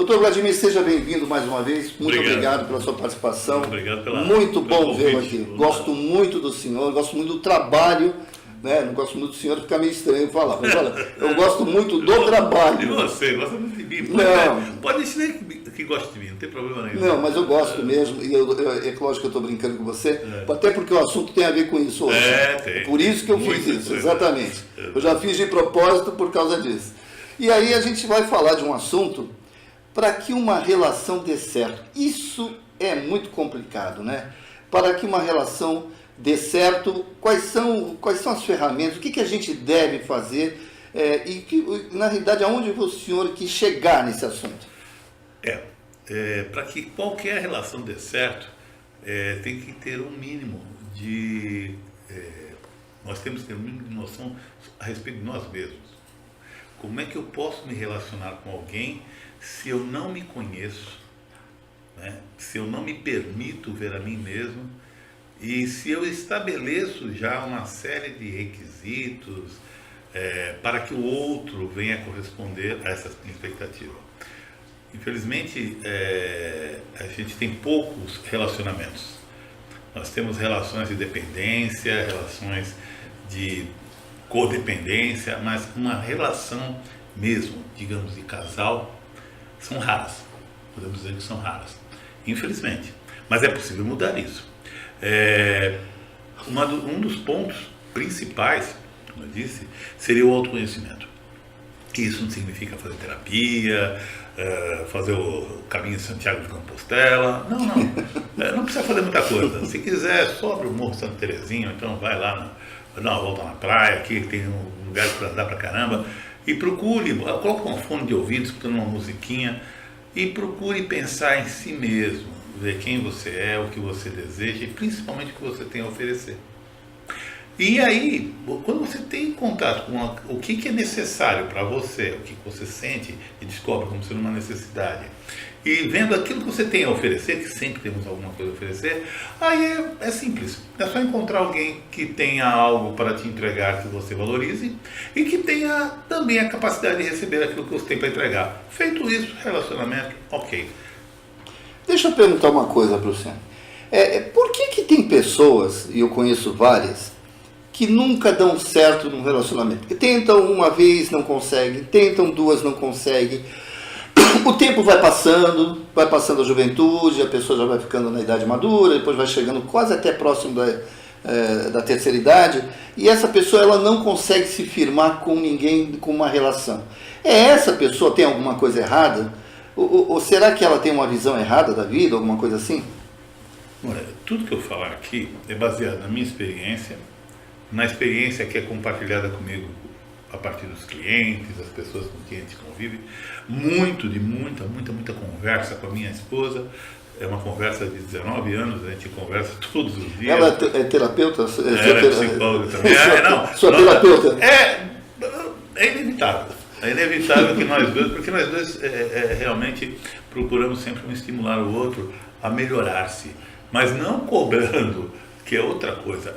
Doutor Vladimir, seja bem-vindo mais uma vez. Muito obrigado pela sua participação. Muito obrigado pela Muito bom pelo vê-lo convite. aqui. Gosto muito do senhor, gosto muito do trabalho, né? Não gosto muito do senhor, fica meio estranho falar. Mas olha, eu gosto muito do E trabalho. você, gosta muito de mim. Pode dizer que gosta de mim, não tem problema nenhum. Não, mas eu gosto mesmo, e é lógico que eu estou brincando com você, até porque o assunto tem a ver com isso hoje. Tem. Por isso que eu fiz isso, exatamente. Eu já fiz de propósito por causa disso. E aí a gente vai falar de um assunto para que uma relação dê certo. Isso é muito complicado, né? Para que uma relação dê certo, quais são as ferramentas, o que a gente deve fazer na realidade, aonde o senhor quis chegar nesse assunto? Para que qualquer relação dê certo, tem que ter um mínimo de... nós temos que ter um mínimo de noção a respeito de nós mesmos. Como é que eu posso me relacionar com alguém se eu não me conheço, né? Se eu não me permito ver a mim mesmo e se eu estabeleço já uma série de requisitos para que o outro venha corresponder a essa expectativa. Infelizmente, a gente tem poucos relacionamentos. Nós temos relações de dependência, relações de codependência, mas uma relação mesmo, digamos, de casal, são raras. Podemos dizer que são raras, infelizmente. Mas é possível mudar isso. Um dos pontos principais, como eu disse, seria o autoconhecimento. Isso não significa fazer terapia, fazer o caminho de Santiago de Compostela. Não precisa fazer muita coisa. Se quiser, sobre o Morro Santa Terezinha, então vai lá, dar uma volta na praia, aqui tem um lugar para andar pra caramba, e procure, coloque um fone de ouvido, escutando uma musiquinha, e procure pensar em si mesmo, ver quem você é, o que você deseja, e principalmente o que você tem a oferecer. E aí, quando você tem contato com o que é necessário para você, o que você sente e descobre como sendo uma necessidade, e vendo aquilo que você tem a oferecer, que sempre temos alguma coisa a oferecer, aí é simples. É só encontrar alguém que tenha algo para te entregar que você valorize e que tenha também a capacidade de receber aquilo que você tem para entregar. Feito isso, relacionamento, ok. Deixa eu perguntar uma coisa para você. Por que tem pessoas, e eu conheço várias, que nunca dão certo num relacionamento? Tentam uma vez, não conseguem, tentam duas, não conseguem. O tempo vai passando a juventude, a pessoa já vai ficando na idade madura, depois vai chegando quase até próximo da terceira idade, e essa pessoa ela não consegue se firmar com ninguém, com uma relação. Essa pessoa tem alguma coisa errada? Ou será que ela tem uma visão errada da vida, alguma coisa assim? Olha, tudo que eu falar aqui é baseado na minha experiência, na experiência que é compartilhada comigo a partir dos clientes, das pessoas com quem a gente convive, muita conversa com a minha esposa. É uma conversa de 19 anos, a gente conversa todos os dias. Ela é terapeuta? Ela é psicóloga também. Sua terapeuta? É inevitável. É inevitável que nós dois, porque nós dois realmente procuramos sempre um estimular o outro a melhorar-se, mas não cobrando, que é outra coisa.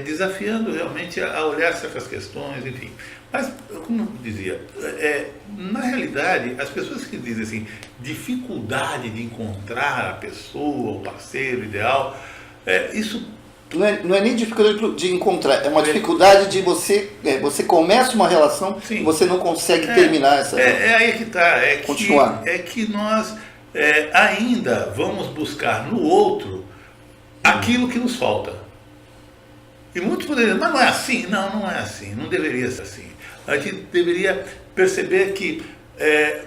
Desafiando realmente a olhar certas questões, enfim. Mas, como eu dizia, na realidade, as pessoas que dizem assim, dificuldade de encontrar a pessoa, o parceiro ideal, isso... Não é nem dificuldade de encontrar, é uma dificuldade de você começa uma relação e você não consegue terminar essa... aí que está, continuar. Que nós ainda vamos buscar no outro aquilo que nos falta. E muitos poderiam dizer, mas não é assim? Não é assim, não deveria ser assim. A gente deveria perceber que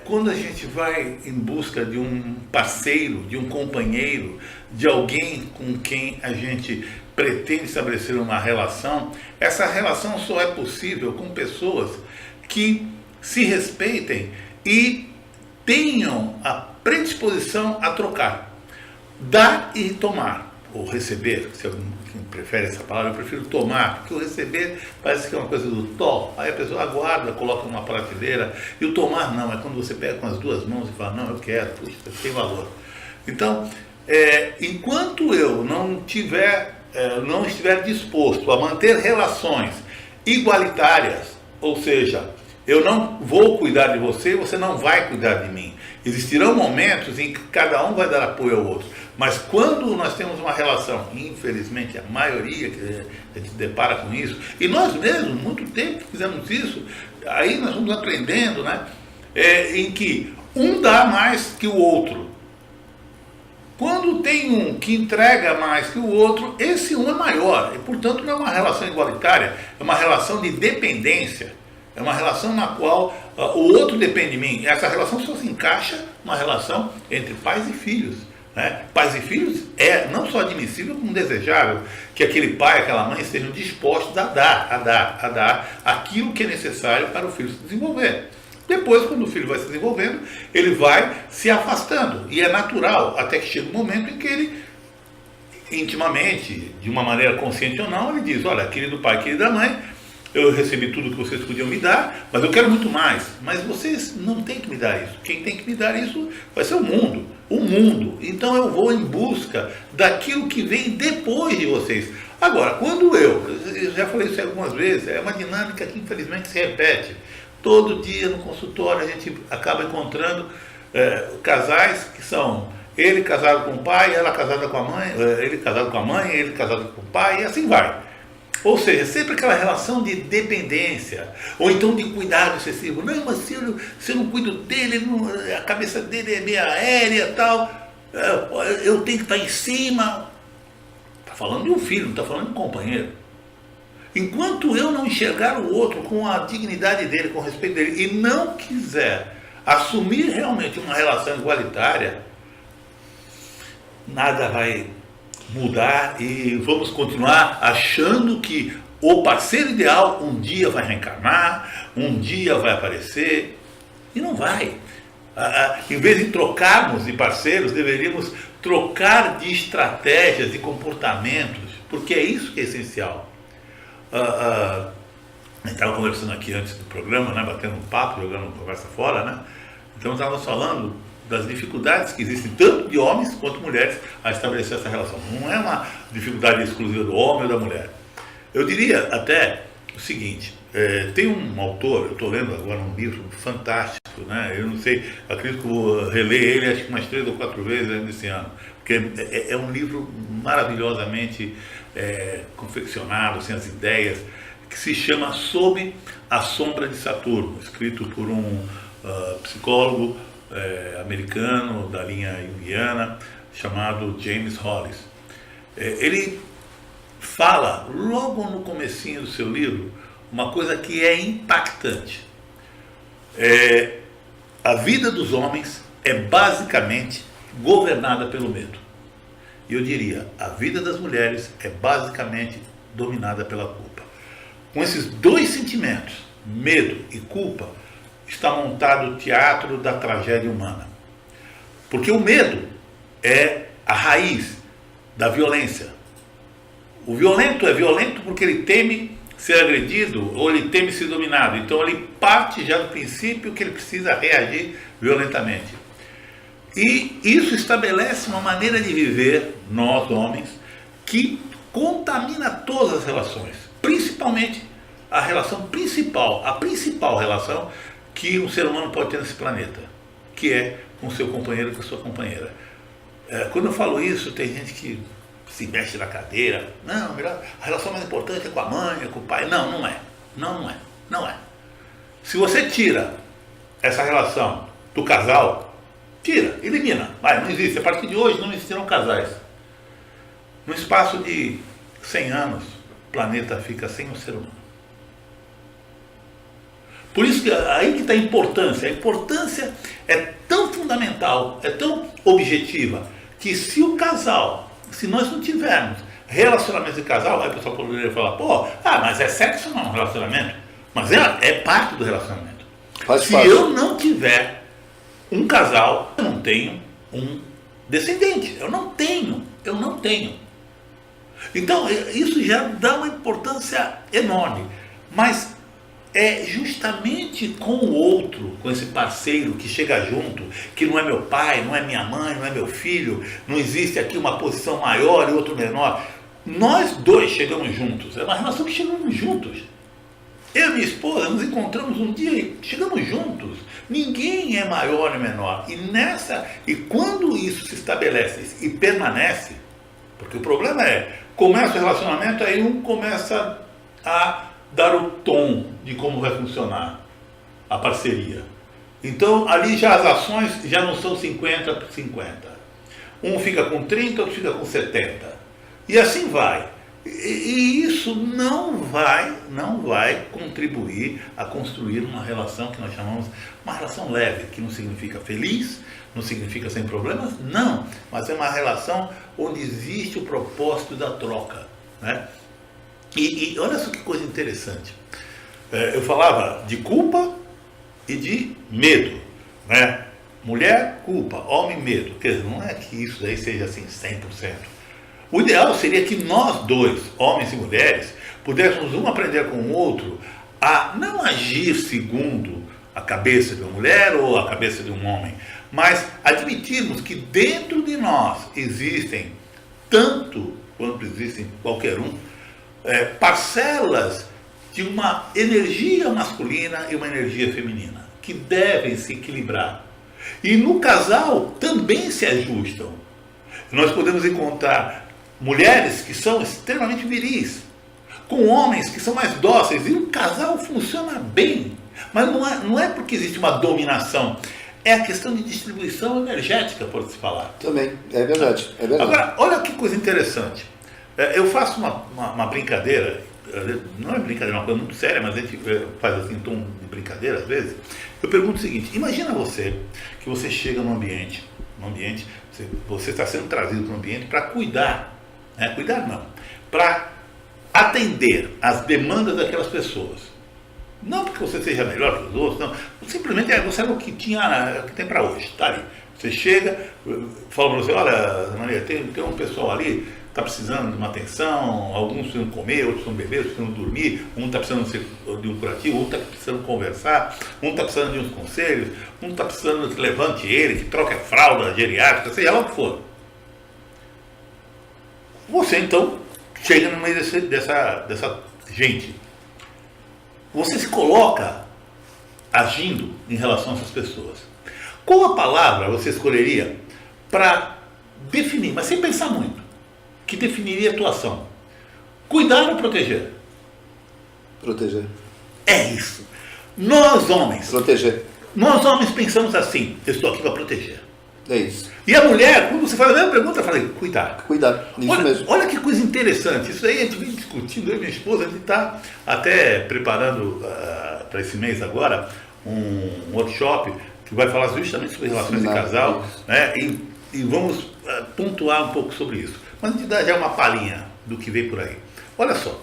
quando a gente vai em busca de um parceiro, de um companheiro, de alguém com quem a gente pretende estabelecer uma relação, essa relação só é possível com pessoas que se respeitem e tenham a predisposição a trocar, dar e tomar. Ou receber, se alguém prefere essa palavra, eu prefiro tomar, porque o receber parece que é uma coisa do to, aí a pessoa aguarda, coloca numa prateleira, e o tomar não, é quando você pega com as duas mãos e fala, não, eu quero, puxa, tem valor. Então, enquanto eu não estiver disposto a manter relações igualitárias, ou seja, eu não vou cuidar de você, você não vai cuidar de mim. Existirão momentos em que cada um vai dar apoio ao outro. Mas quando nós temos uma relação, infelizmente a maioria que a gente depara com isso, e nós mesmos, muito tempo fizemos isso, aí nós vamos aprendendo, né? Em que um dá mais que o outro. Quando tem um que entrega mais que o outro, esse um é maior. E, portanto, não é uma relação igualitária, é uma relação de dependência. É uma relação na qual o outro depende de mim. Essa relação só se encaixa numa relação entre pais e filhos. Né? Pais e filhos é não só admissível, como desejável que aquele pai, aquela mãe estejam dispostos a dar aquilo que é necessário para o filho se desenvolver. Depois, quando o filho vai se desenvolvendo, ele vai se afastando. E é natural, até que chega um momento em que ele, intimamente, de uma maneira consciente ou não, ele diz: olha, querido pai, querida mãe, eu recebi tudo que vocês podiam me dar, mas eu quero muito mais. Mas vocês não têm que me dar isso. Quem tem que me dar isso vai ser o mundo. O mundo. Então eu vou em busca daquilo que vem depois de vocês. Agora, quando eu já falei isso algumas vezes, é uma dinâmica que infelizmente se repete. Todo dia no consultório a gente acaba encontrando casais que são ele casado com o pai, ela casada com a mãe, ele casado com a mãe, ele casado com o pai, e assim vai. Ou seja, sempre aquela relação de dependência, ou então de cuidado excessivo. Não, mas se eu não cuido dele, a cabeça dele é meio aérea e tal, eu tenho que estar em cima. Está falando de um filho, não está falando de um companheiro. Enquanto eu não enxergar o outro com a dignidade dele, com o respeito dele, e não quiser assumir realmente uma relação igualitária, nada vai mudar e vamos continuar achando que o parceiro ideal um dia vai reencarnar, um dia vai aparecer, e não vai. Em vez de trocarmos de parceiros, deveríamos trocar de estratégias, de comportamentos, porque é isso que é essencial. A gente estava conversando aqui antes do programa, né, batendo um papo, jogando conversa fora, né? Então estávamos falando das dificuldades que existem tanto de homens quanto mulheres a estabelecer essa relação. Não é uma dificuldade exclusiva do homem ou da mulher. Eu diria até o seguinte, tem um autor, eu estou lendo agora um livro fantástico, né? Eu não sei, acredito que vou reler ele acho que umas 3 ou 4 vezes nesse ano, porque é um livro maravilhosamente confeccionado, assim, as ideias, que se chama Sob a Sombra de Saturno, escrito por um psicólogo americano da linha junguiana, chamado James Hollis. Ele fala, logo no comecinho do seu livro, uma coisa que é impactante. A vida dos homens é basicamente governada pelo medo. E eu diria, a vida das mulheres é basicamente dominada pela culpa. Com esses dois sentimentos, medo e culpa, está montado o teatro da tragédia humana. Porque o medo é a raiz da violência. O violento é violento porque ele teme ser agredido ou ele teme ser dominado. Então ele parte já do princípio que ele precisa reagir violentamente. E isso estabelece uma maneira de viver, nós homens, que contamina todas as relações. Principalmente a relação principal, a principal relação que um ser humano pode ter nesse planeta, que é com o seu companheiro e com a sua companheira. Quando eu falo isso, tem gente que se mexe na cadeira. Não, a relação mais importante é com a mãe, é com o pai. Não, não é. Não é. Se você tira essa relação do casal, tira, elimina. Não existe. A partir de hoje não existirão casais. No espaço de 100 anos, o planeta fica sem um ser humano. Por isso que aí que está a importância. A importância é tão fundamental, é tão objetiva, que se o casal, se nós não tivermos relacionamento de casal, aí o pessoal poderia falar, mas é sexo não, um relacionamento. Mas é parte do relacionamento. Se eu não tiver um casal, eu não tenho um descendente. Eu não tenho. Então, isso já dá uma importância enorme. Mas é justamente com o outro, com esse parceiro que chega junto, que não é meu pai, não é minha mãe, não é meu filho, não existe aqui uma posição maior e outro menor. Nós dois chegamos juntos. É uma relação que chegamos juntos. Eu e minha esposa nos encontramos um dia e chegamos juntos. Ninguém é maior nem menor. E quando isso se estabelece e permanece, porque o problema é, começa o relacionamento, aí um começa a dar o tom de como vai funcionar a parceria. Então, ali já as ações já não são 50 por 50. Um fica com 30, outro fica com 70. E assim vai. E isso não vai contribuir a construir uma relação que nós chamamos uma relação leve, que não significa feliz, não significa sem problemas, não, mas é uma relação onde existe o propósito da troca, né? E olha só que coisa interessante. Eu falava de culpa e de medo, né? Mulher, culpa, homem, medo. Quer dizer, não é que isso daí seja assim 100%. O ideal seria que nós dois, homens e mulheres, pudéssemos um aprender com o outro a não agir segundo a cabeça de uma mulher ou a cabeça de um homem, mas admitirmos que dentro de nós existem, tanto quanto existem qualquer um, parcelas de uma energia masculina e uma energia feminina, que devem se equilibrar. E no casal também se ajustam. Nós podemos encontrar mulheres que são extremamente viris, com homens que são mais dóceis, e o casal funciona bem. Mas não é porque existe uma dominação, é a questão de distribuição energética, pode-se falar. Também, é verdade, é verdade. Agora, olha que coisa interessante. Eu faço uma brincadeira, não é brincadeira, é uma coisa muito séria, mas a gente faz assim, em tom de brincadeira às vezes. Eu pergunto o seguinte: imagina que você chega num ambiente, você está sendo trazido para um ambiente para cuidar, cuidar não, para atender às demandas daquelas pessoas. Não porque você seja melhor que os outros, não. Simplesmente você é o que tem para hoje, tá ali. Você chega, fala para você: olha, Maria, tem um pessoal ali, está precisando de uma atenção, alguns precisam comer, outros precisam beber, outros precisam dormir, um está precisando de um curativo, outro está precisando conversar, um está precisando de uns conselhos, um está precisando que levante ele, que troque a fralda geriátrica, seja lá o que for. Você então chega no meio dessa gente. Você se coloca agindo em relação a essas pessoas. Qual a palavra você escolheria para definir, mas sem pensar muito, que definiria a tua ação? Cuidar ou proteger? Proteger. É isso. Nós homens pensamos assim: eu estou aqui para proteger. É isso. E a mulher, quando você faz a mesma pergunta, fala: cuidar. Cuidar, isso mesmo. Olha que coisa interessante. Isso aí a gente vem discutindo, eu e minha esposa, a gente está até preparando para esse mês agora um workshop que vai falar justamente sobre relações de casal, né? E vamos pontuar um pouco sobre isso. Mas a gente dá já uma palhinha do que vem por aí. Olha só.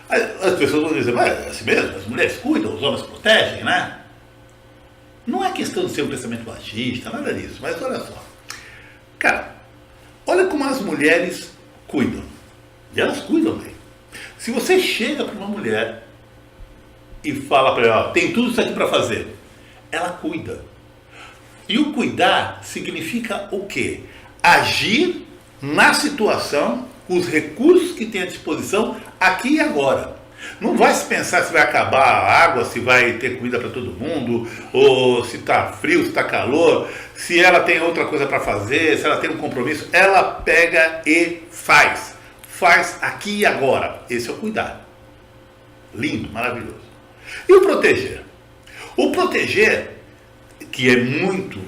As pessoas vão dizer: mas é assim mesmo, as mulheres cuidam, os homens protegem, né? Não é questão de ser um pensamento machista, nada disso, mas olha só. Cara, olha como as mulheres cuidam. E elas cuidam bem. Se você chega para uma mulher e fala para ela: tem tudo isso aqui para fazer, ela cuida. E o cuidar significa o quê? Agir na situação, com os recursos que tem à disposição, aqui e agora. Não vai se pensar se vai acabar a água, se vai ter comida para todo mundo, ou se está frio, se está calor, se ela tem outra coisa para fazer, se ela tem um compromisso. Ela pega e faz. Faz aqui e agora. Esse é o cuidar. Lindo, maravilhoso. E o proteger? O proteger, que é muito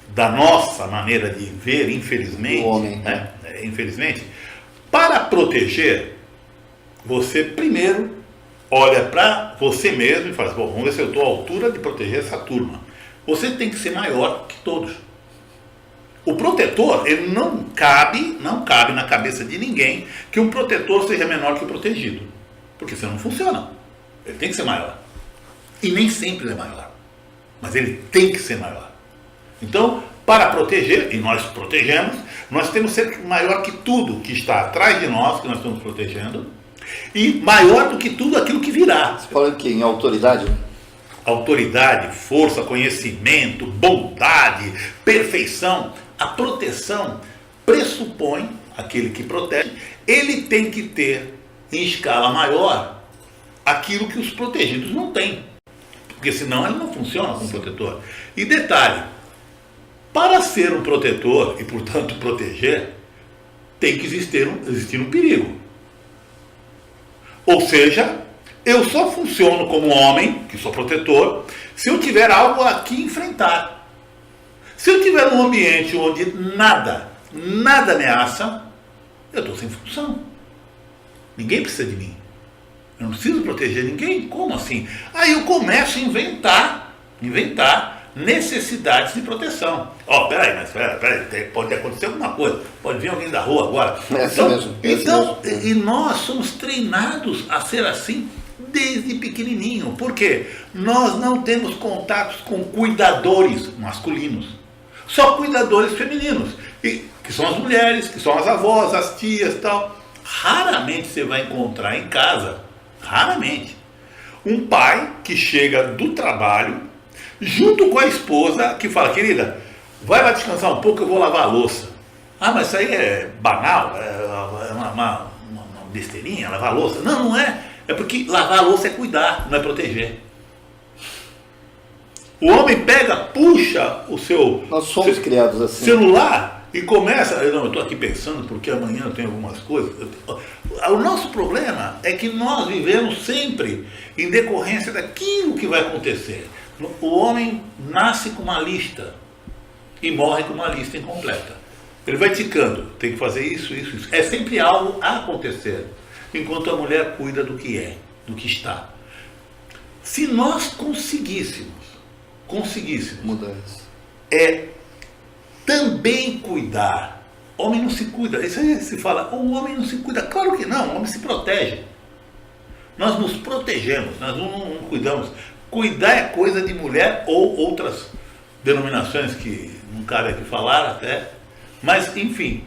da nossa maneira de ver, infelizmente, o homem, né? Infelizmente, para proteger, você primeiro olha para você mesmo e fala: bom, vamos ver se eu estou à altura de proteger essa turma. Você tem que ser maior que todos. O protetor, ele não cabe na cabeça de ninguém que um protetor seja menor que o protegido. Porque isso não funciona. Ele tem que ser maior. E nem sempre ele é maior. Mas ele tem que ser maior. Então, para proteger, e nós protegemos, nós temos que ser maior que tudo que está atrás de nós, que nós estamos protegendo, e maior do que tudo aquilo que virá. Você fala que em autoridade? Autoridade, força, conhecimento, bondade, perfeição. A proteção pressupõe, aquele que protege, ele tem que ter em escala maior aquilo que os protegidos não têm. Porque senão ela não funciona como protetor. E detalhe, para ser um protetor e, portanto, proteger, tem que existir um perigo. Ou seja, eu só funciono como homem, que sou protetor, se eu tiver algo a que enfrentar. Se eu tiver um ambiente onde nada ameaça, eu estou sem função. Ninguém precisa de mim. Eu não preciso proteger ninguém? Como assim? Aí eu começo a inventar necessidades de proteção. Peraí, pode acontecer alguma coisa, pode vir alguém da rua agora. Então, e nós somos treinados a ser assim desde pequenininho. Por quê? Nós não temos contatos com cuidadores masculinos, só cuidadores femininos, que são as mulheres, que são as avós, as tias e tal. Raramente você vai encontrar em casa, um pai que chega do trabalho junto com a esposa que fala: querida, vai lá descansar um pouco, eu vou lavar a louça. Mas isso aí é banal, é uma besteirinha, lavar a louça. Não é. É porque lavar a louça é cuidar, não é proteger. O homem puxa o seu Nós somos criados assim. celular e começa, eu estou aqui pensando porque amanhã eu tenho algumas coisas. O nosso problema é que nós vivemos sempre em decorrência daquilo que vai acontecer. O homem nasce com uma lista e morre com uma lista incompleta. Ele vai ticando, tem que fazer isso. É sempre algo a acontecer, enquanto a mulher cuida do que é, do que está. Se nós conseguíssemos Mudar isso. Também cuidar. Homem não se cuida. Isso aí se fala, o homem não se cuida. Claro que não, o homem se protege. Nós nos protegemos, nós não cuidamos. Cuidar é coisa de mulher ou outras denominações que não cabe aqui falar até. Mas, enfim.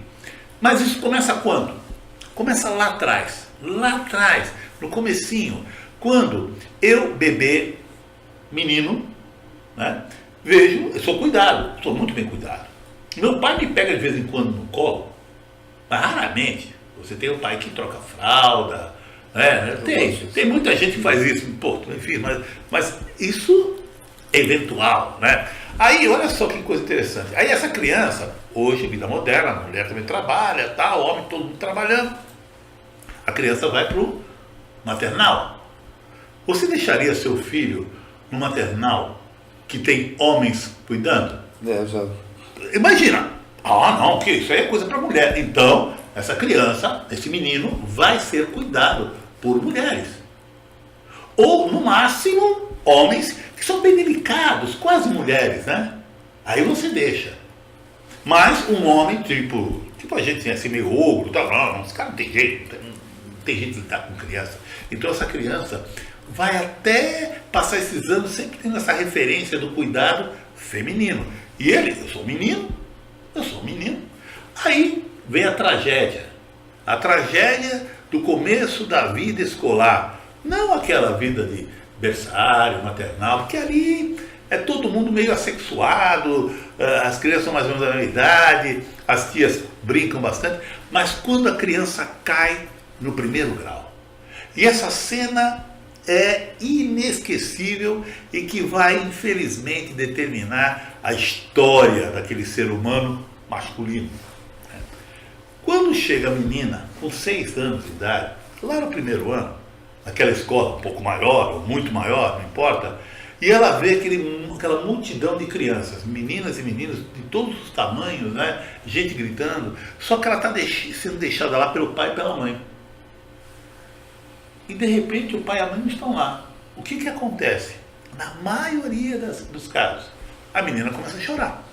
Mas isso começa quando? Começa lá atrás, no comecinho. Quando eu, bebê, menino, né, vejo, eu sou cuidado, sou muito bem cuidado. Meu pai me pega de vez em quando no colo, mas raramente. Você tem um pai que troca fralda, né? Tem muita gente que faz isso, enfim, mas isso é eventual, né? Aí, olha só que coisa interessante. Aí essa criança, hoje, vida moderna, a mulher também trabalha, tá, o homem, todo mundo trabalhando. A criança vai para o maternal. Você deixaria seu filho no maternal que tem homens cuidando? Já. Imagina, não, que isso aí é coisa para mulher. Então, essa criança, esse menino, vai ser cuidado por mulheres. Ou, no máximo, homens que são bem delicados, quase mulheres, né? Aí você deixa. Mas um homem, tipo a gente assim, meio ogro, tal, não, esse cara não tem jeito, não tem jeito de lidar com criança. Então essa criança vai até passar esses anos sempre tendo essa referência do cuidado feminino. E ele, eu sou um menino. Aí vem a tragédia do começo da vida escolar. Não aquela vida de berçário, maternal, porque ali é todo mundo meio assexuado, as crianças são mais ou menos da mesma idade, as tias brincam bastante, mas quando a criança cai no primeiro grau. E essa cena é inesquecível e que vai, infelizmente, determinar a história daquele ser humano masculino. Quando chega a menina com 6 anos de idade, lá no primeiro ano, naquela escola um pouco maior ou muito maior, não importa, e ela vê aquela multidão de crianças, meninas e meninos de todos os tamanhos, né? Gente gritando, só que ela está sendo deixada lá pelo pai e pela mãe. E de repente o pai e a mãe não estão lá. O que acontece? Na maioria dos casos, a menina começa a chorar.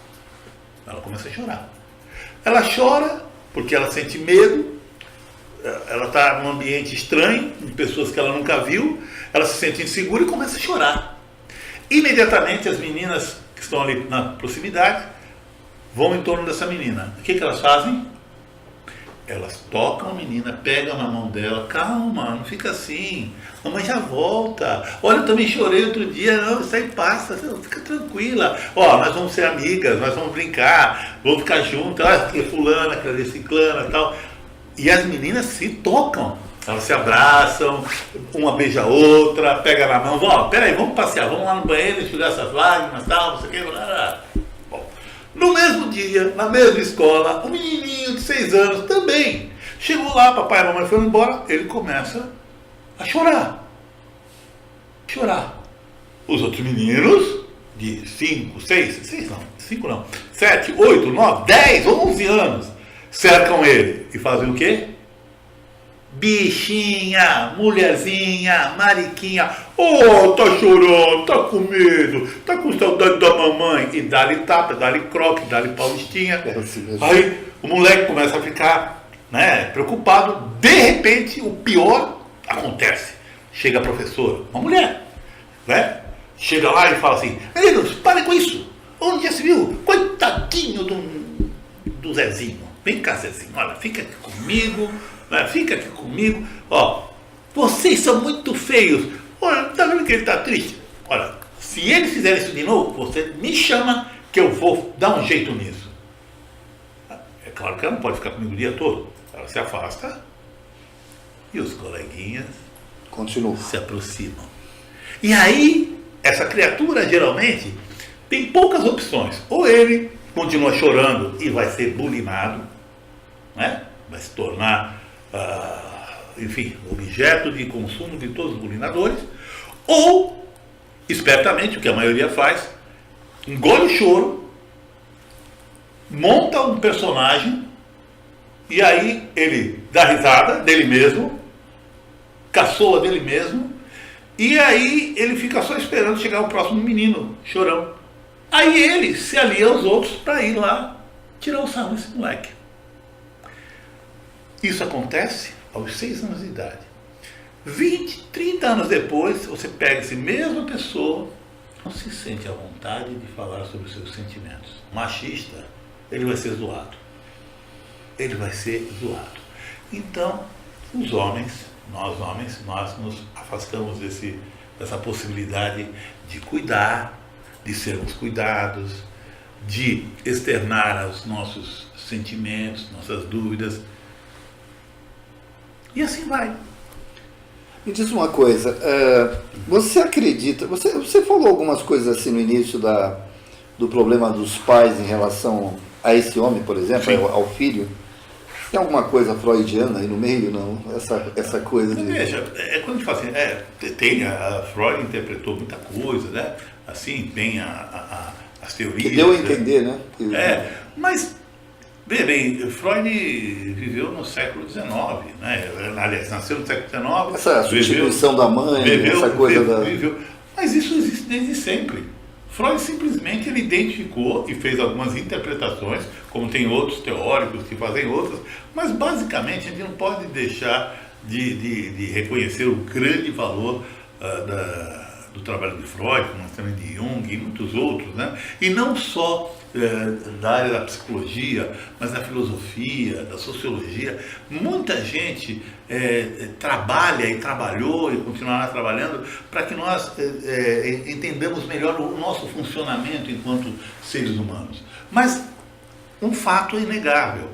Ela chora porque ela sente medo, ela está num ambiente estranho, com pessoas que ela nunca viu, ela se sente insegura e começa a chorar. Imediatamente as meninas que estão ali na proximidade vão em torno dessa menina. O que elas fazem? Elas tocam a menina, pegam na mão dela, calma, não fica assim, mamãe já volta. Olha, eu também chorei outro dia, não, isso aí passa, fica tranquila. Nós vamos ser amigas, nós vamos brincar, vamos ficar juntas, que é fulana, que é ciclana e tal. E as meninas se tocam. Elas se abraçam, uma beija a outra, pega na mão, peraí, vamos passear, vamos lá no banheiro, enxugar essas lágrimas, tal, não sei o que. Bom, no mesmo dia, na mesma escola, um menininho de 6 anos também chegou lá, papai e mamãe foram embora, ele começa a chorar. Os outros meninos de 5, 7, 8, 9, 10, 11 anos cercam ele e fazem o quê? Bichinha, mulherzinha, mariquinha, tá chorando, tá com medo, tá com saudade da mamãe. E dá-lhe tapa, dá-lhe croque, dá-lhe paulistinha. Aí o moleque começa a ficar, né, preocupado. De repente, o pior acontece. Chega a professora, uma mulher, né? Chega lá e fala assim: meninos, parem com isso. Onde já se viu? Coitadinho do Zezinho. Vem cá, Zezinho, olha, fica aqui comigo. Fica aqui comigo, vocês são muito feios, olha, tá vendo que ele tá triste? Olha, se ele fizer isso de novo, você me chama que eu vou dar um jeito nisso. É claro que ela não pode ficar comigo o dia todo, ela se afasta e os coleguinhas continuam, se aproximam. E aí, essa criatura geralmente tem poucas opções, ou ele continua chorando e vai ser bulimado, né? Vai se tornar enfim, objeto de consumo de todos os bulinadores, ou, espertamente, o que a maioria faz, engole o choro, monta um personagem, e aí ele dá risada dele mesmo, caçoa dele mesmo, e aí ele fica só esperando chegar o próximo menino, chorão. Aí ele se alia aos outros para ir lá tirar o sarro desse moleque. Isso acontece aos 6 anos de idade. 20, 30 anos depois, você pega essa mesma pessoa, não se sente à vontade de falar sobre os seus sentimentos. Machista, ele vai ser zoado. Ele vai ser zoado. Então, os homens, nós nos afastamos dessa possibilidade de cuidar, de sermos cuidados, de externar os nossos sentimentos, nossas dúvidas. E assim vai. Me diz uma coisa, você acredita, você falou algumas coisas assim no início do problema dos pais em relação a esse homem, por exemplo, ao filho. Tem alguma coisa freudiana aí no meio, não? Essa coisa de... Veja, quando a gente fala assim, a Freud interpretou muita coisa, né? Assim, tem as teorias... Que deu a entender, né? Mas... Veja bem, Freud viveu no século XIX, né? Aliás, nasceu no século XIX. Essa substituição da mãe, essa coisa da... Mas isso existe desde sempre. Freud simplesmente ele identificou e fez algumas interpretações, como tem outros teóricos que fazem outras, mas basicamente a gente não pode deixar de reconhecer o grande valor do trabalho de Freud, como também de Jung e muitos outros, né? E não só da área da psicologia, mas da filosofia, da sociologia. Muita gente trabalha e trabalhou e continuará trabalhando para que nós entendamos melhor o nosso funcionamento enquanto seres humanos. Mas um fato é inegável.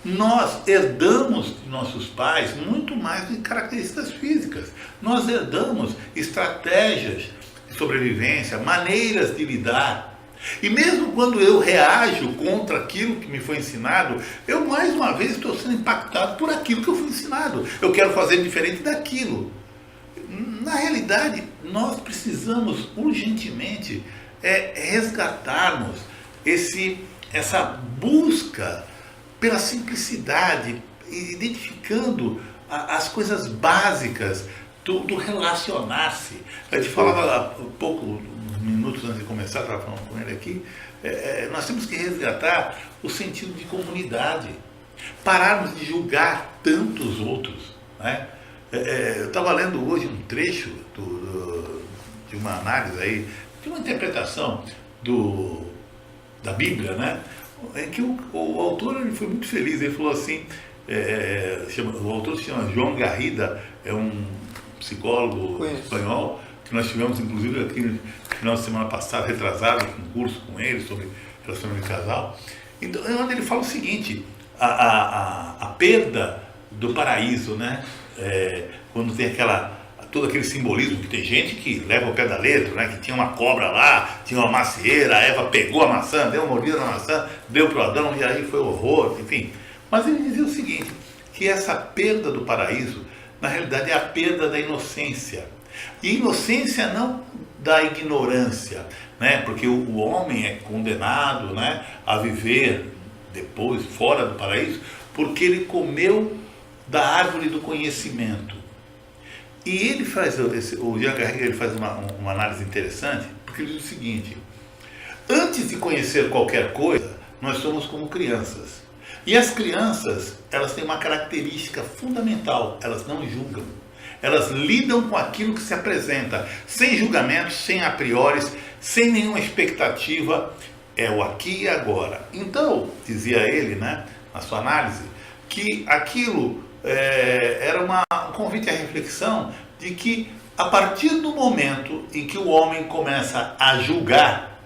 Nós herdamos de nossos pais muito mais de características físicas. Nós herdamos estratégias de sobrevivência, maneiras de lidar. E mesmo quando eu reajo contra aquilo que me foi ensinado, eu mais uma vez estou sendo impactado por aquilo que eu fui ensinado. Eu quero fazer diferente daquilo. Na realidade, nós precisamos urgentemente resgatarmos essa busca pela simplicidade, identificando as coisas básicas do relacionar-se. A gente falava há pouco, minutos antes de começar, estava falando com ele aqui, nós temos que resgatar o sentido de comunidade, pararmos de julgar tantos outros, né? Eu estava lendo hoje um trecho de uma análise aí, de uma interpretação da Bíblia, né? Que o autor ele foi muito feliz, ele falou assim, o autor se chama João Garrida, é um psicólogo espanhol, que nós tivemos inclusive aqui no final de semana passada, retrasado, um curso com ele sobre relacionamento de casal. Então, onde ele fala o seguinte, a perda do paraíso, né? quando tem todo aquele simbolismo, que tem gente que leva ao pé da letra, né? Que tinha uma cobra lá, tinha uma macieira, a Eva pegou a maçã, deu uma mordida na maçã, deu para o Adão e aí foi horror, enfim. Mas ele dizia o seguinte, que essa perda do paraíso, na realidade é a perda da inocência. E inocência não da ignorância, né? Porque o homem é condenado, né, a viver depois fora do paraíso, porque ele comeu da árvore do conhecimento. E ele faz, o Jean Carreira, ele faz uma análise interessante, porque ele diz o seguinte: antes de conhecer qualquer coisa, nós somos como crianças. E as crianças, elas têm uma característica fundamental, elas não julgam. Elas lidam com aquilo que se apresenta, sem julgamentos, sem a priori, sem nenhuma expectativa, é o aqui e agora. Então, dizia ele, né, na sua análise, que aquilo era um convite à reflexão de que, a partir do momento em que o homem começa a julgar,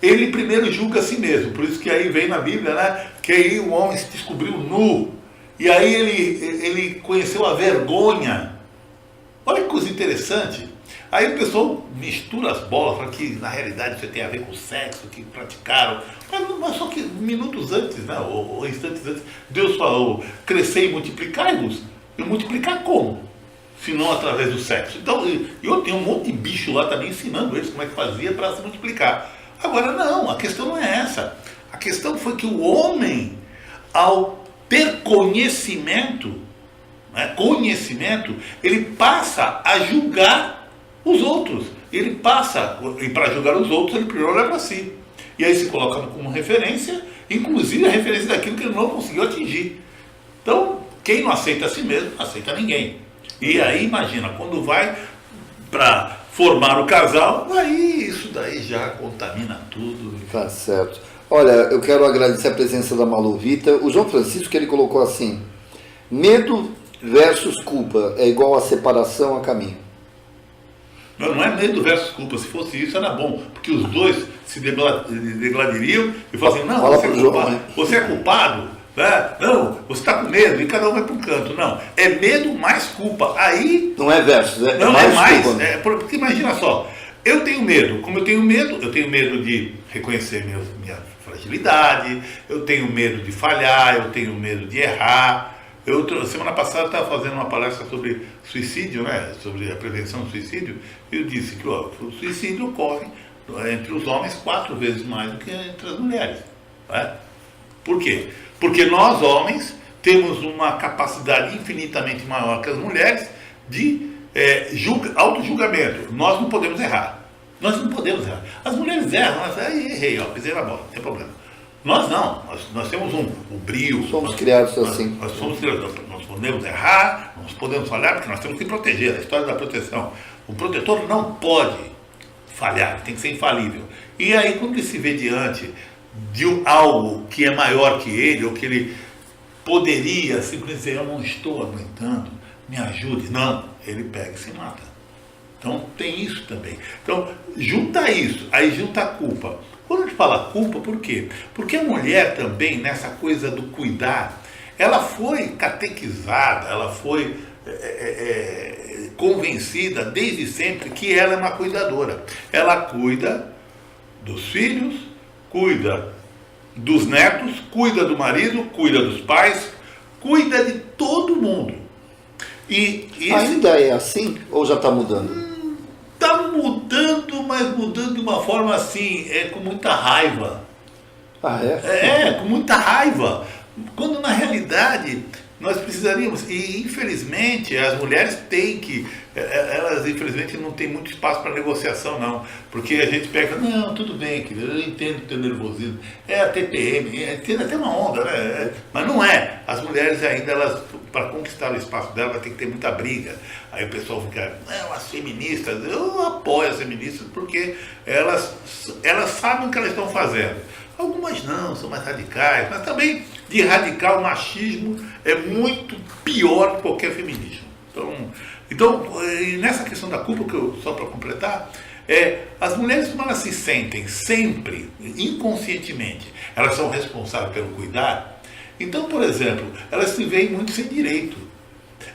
ele primeiro julga a si mesmo. Por isso que aí vem na Bíblia, né, que aí o homem se descobriu nu, e aí ele conheceu a vergonha. Olha que coisa interessante. Aí o pessoal mistura as bolas para que na realidade isso tem a ver com o sexo que praticaram. Mas só que minutos antes, né, ou instantes antes, Deus falou: crescer e multiplicai-vos. E multiplicar como? Se não através do sexo. Então, eu tenho um monte de bicho lá também ensinando eles como é que fazia para se multiplicar. Agora não, a questão não é essa. A questão foi que o homem, ao ter conhecimento, ele passa a julgar os outros. Ele passa, e para julgar os outros, ele primeiro olha para si. E aí se coloca como referência, inclusive a referência daquilo que ele não conseguiu atingir. Então, quem não aceita a si mesmo, não aceita ninguém. E aí, imagina, quando vai para formar o casal, aí isso daí já contamina tudo. Tá certo. Olha, eu quero agradecer a presença da Malu Vita. O João Francisco, ele colocou assim: medo versus culpa é igual a separação a caminho. Não é medo versus culpa. Se fosse isso, era bom. Porque os dois se degladiriam e falavam assim: não, você é culpado. Né? Não, você está com medo. E cada um vai para um canto. Não, é medo mais culpa. Aí... Não é versus, é não mais é mais. culpa. Porque imagina só, eu tenho medo. Como eu tenho medo de reconhecer minha fragilidade, eu tenho medo de falhar, eu tenho medo de errar. Semana passada eu estava fazendo uma palestra sobre suicídio, né? Sobre a prevenção do suicídio, e eu disse que o suicídio ocorre entre os homens 4 vezes mais do que entre as mulheres. Né? Por quê? Porque nós, homens, temos uma capacidade infinitamente maior que as mulheres de auto-julgamento. Nós não podemos errar. Nós não podemos errar. As mulheres erram, errei, pisei na bola, não tem problema. Nós não, nós temos um brio. Somos criados assim. Nós somos criados, nós podemos errar, nós podemos falhar, porque nós temos que proteger, a história da proteção. O protetor não pode falhar, tem que ser infalível. E aí, quando ele se vê diante de algo que é maior que ele, ou que ele poderia simplesmente dizer: eu não estou aguentando, me ajude. Não, ele pega e se mata. Então, tem isso também. Então, junta isso, aí junta a culpa. Quando a gente fala culpa, por quê? Porque a mulher também, nessa coisa do cuidar, ela foi catequizada, ela foi convencida desde sempre que ela é uma cuidadora. Ela cuida dos filhos, cuida dos netos, cuida do marido, cuida dos pais, cuida de todo mundo. Ainda é assim ou já está mudando? Está mudando, mas mudando de uma forma assim, com muita raiva. Ah, é? Com muita raiva. Quando na realidade nós precisaríamos, e infelizmente as mulheres têm que, elas infelizmente não têm muito espaço para negociação não, porque a gente pega: não, tudo bem, querido, eu entendo o teu nervosismo, é a TPM, tem até uma onda, né? Mas não é. As mulheres ainda, elas, para conquistar o espaço dela, vai ter que ter muita briga. Aí o pessoal fica: não, as feministas, eu apoio as feministas porque elas sabem o que elas estão fazendo. Algumas não, são mais radicais, mas também de radical, o machismo é muito pior que qualquer feminismo. Então, nessa questão da culpa, só para completar, as mulheres, como elas se sentem sempre, inconscientemente, elas são responsáveis pelo cuidar. Então, por exemplo, elas se veem muito sem direito.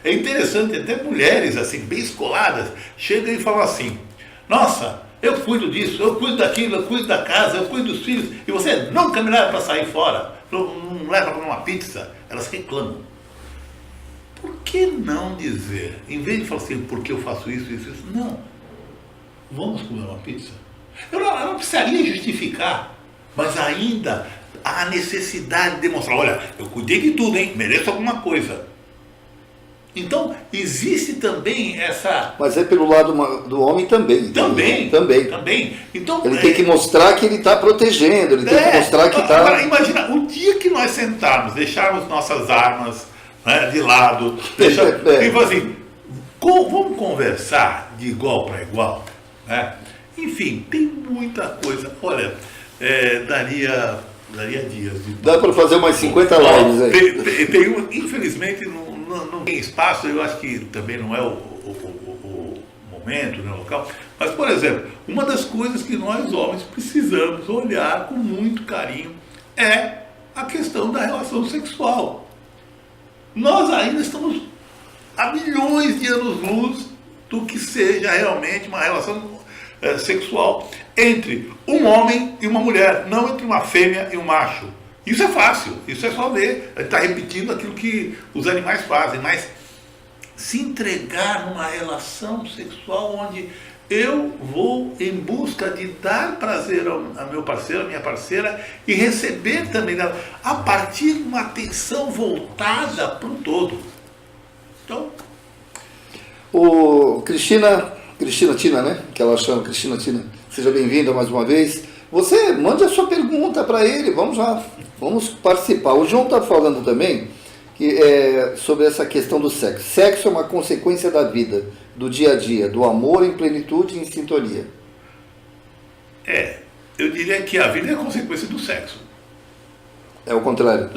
É interessante, até mulheres assim, bem escoladas, chegam e falam assim, nossa, eu cuido disso, eu cuido daquilo, eu cuido da casa, eu cuido dos filhos, e você nunca me leva para sair fora, não leva para uma pizza. Elas reclamam. Por que não dizer, em vez de falar assim, porque eu faço isso, não, vamos comer uma pizza? Eu não precisaria justificar, mas ainda há a necessidade de demonstrar, olha, eu cuidei de tudo, hein, mereço alguma coisa. Então, existe também essa... Mas é pelo lado do homem também. Também. Então, ele tem que mostrar que ele está protegendo, ele tem que mostrar que está... Agora, imagina, o dia que nós sentarmos, deixarmos nossas armas, né, de lado, e falar assim, vamos conversar de igual para igual, né? Enfim, tem muita coisa. Olha, daria dias. Dá para fazer umas 50 lives aí. Tem uma, infelizmente, não tem espaço, eu acho que também não é o momento, né, o local. Mas, por exemplo, uma das coisas que nós homens precisamos olhar com muito carinho é a questão da relação sexual. Nós ainda estamos a milhões de anos-luz do que seja realmente uma relação sexual entre um homem e uma mulher, não entre uma fêmea e um macho. Isso é fácil, isso é só ver, a gente está repetindo aquilo que os animais fazem, mas se entregar numa relação sexual onde eu vou em busca de dar prazer ao meu parceiro, à minha parceira, e receber também dela, a partir de uma atenção voltada para o todo. Então... Cristina Tina, né? Que ela chama Cristina Tina. Seja bem-vinda mais uma vez. Você mande a sua pergunta para ele, vamos lá, vamos participar. O João está falando também sobre essa questão do sexo. Sexo é uma consequência da vida, do dia a dia, do amor em plenitude e em sintonia. Eu diria que a vida é a consequência do sexo. É o contrário.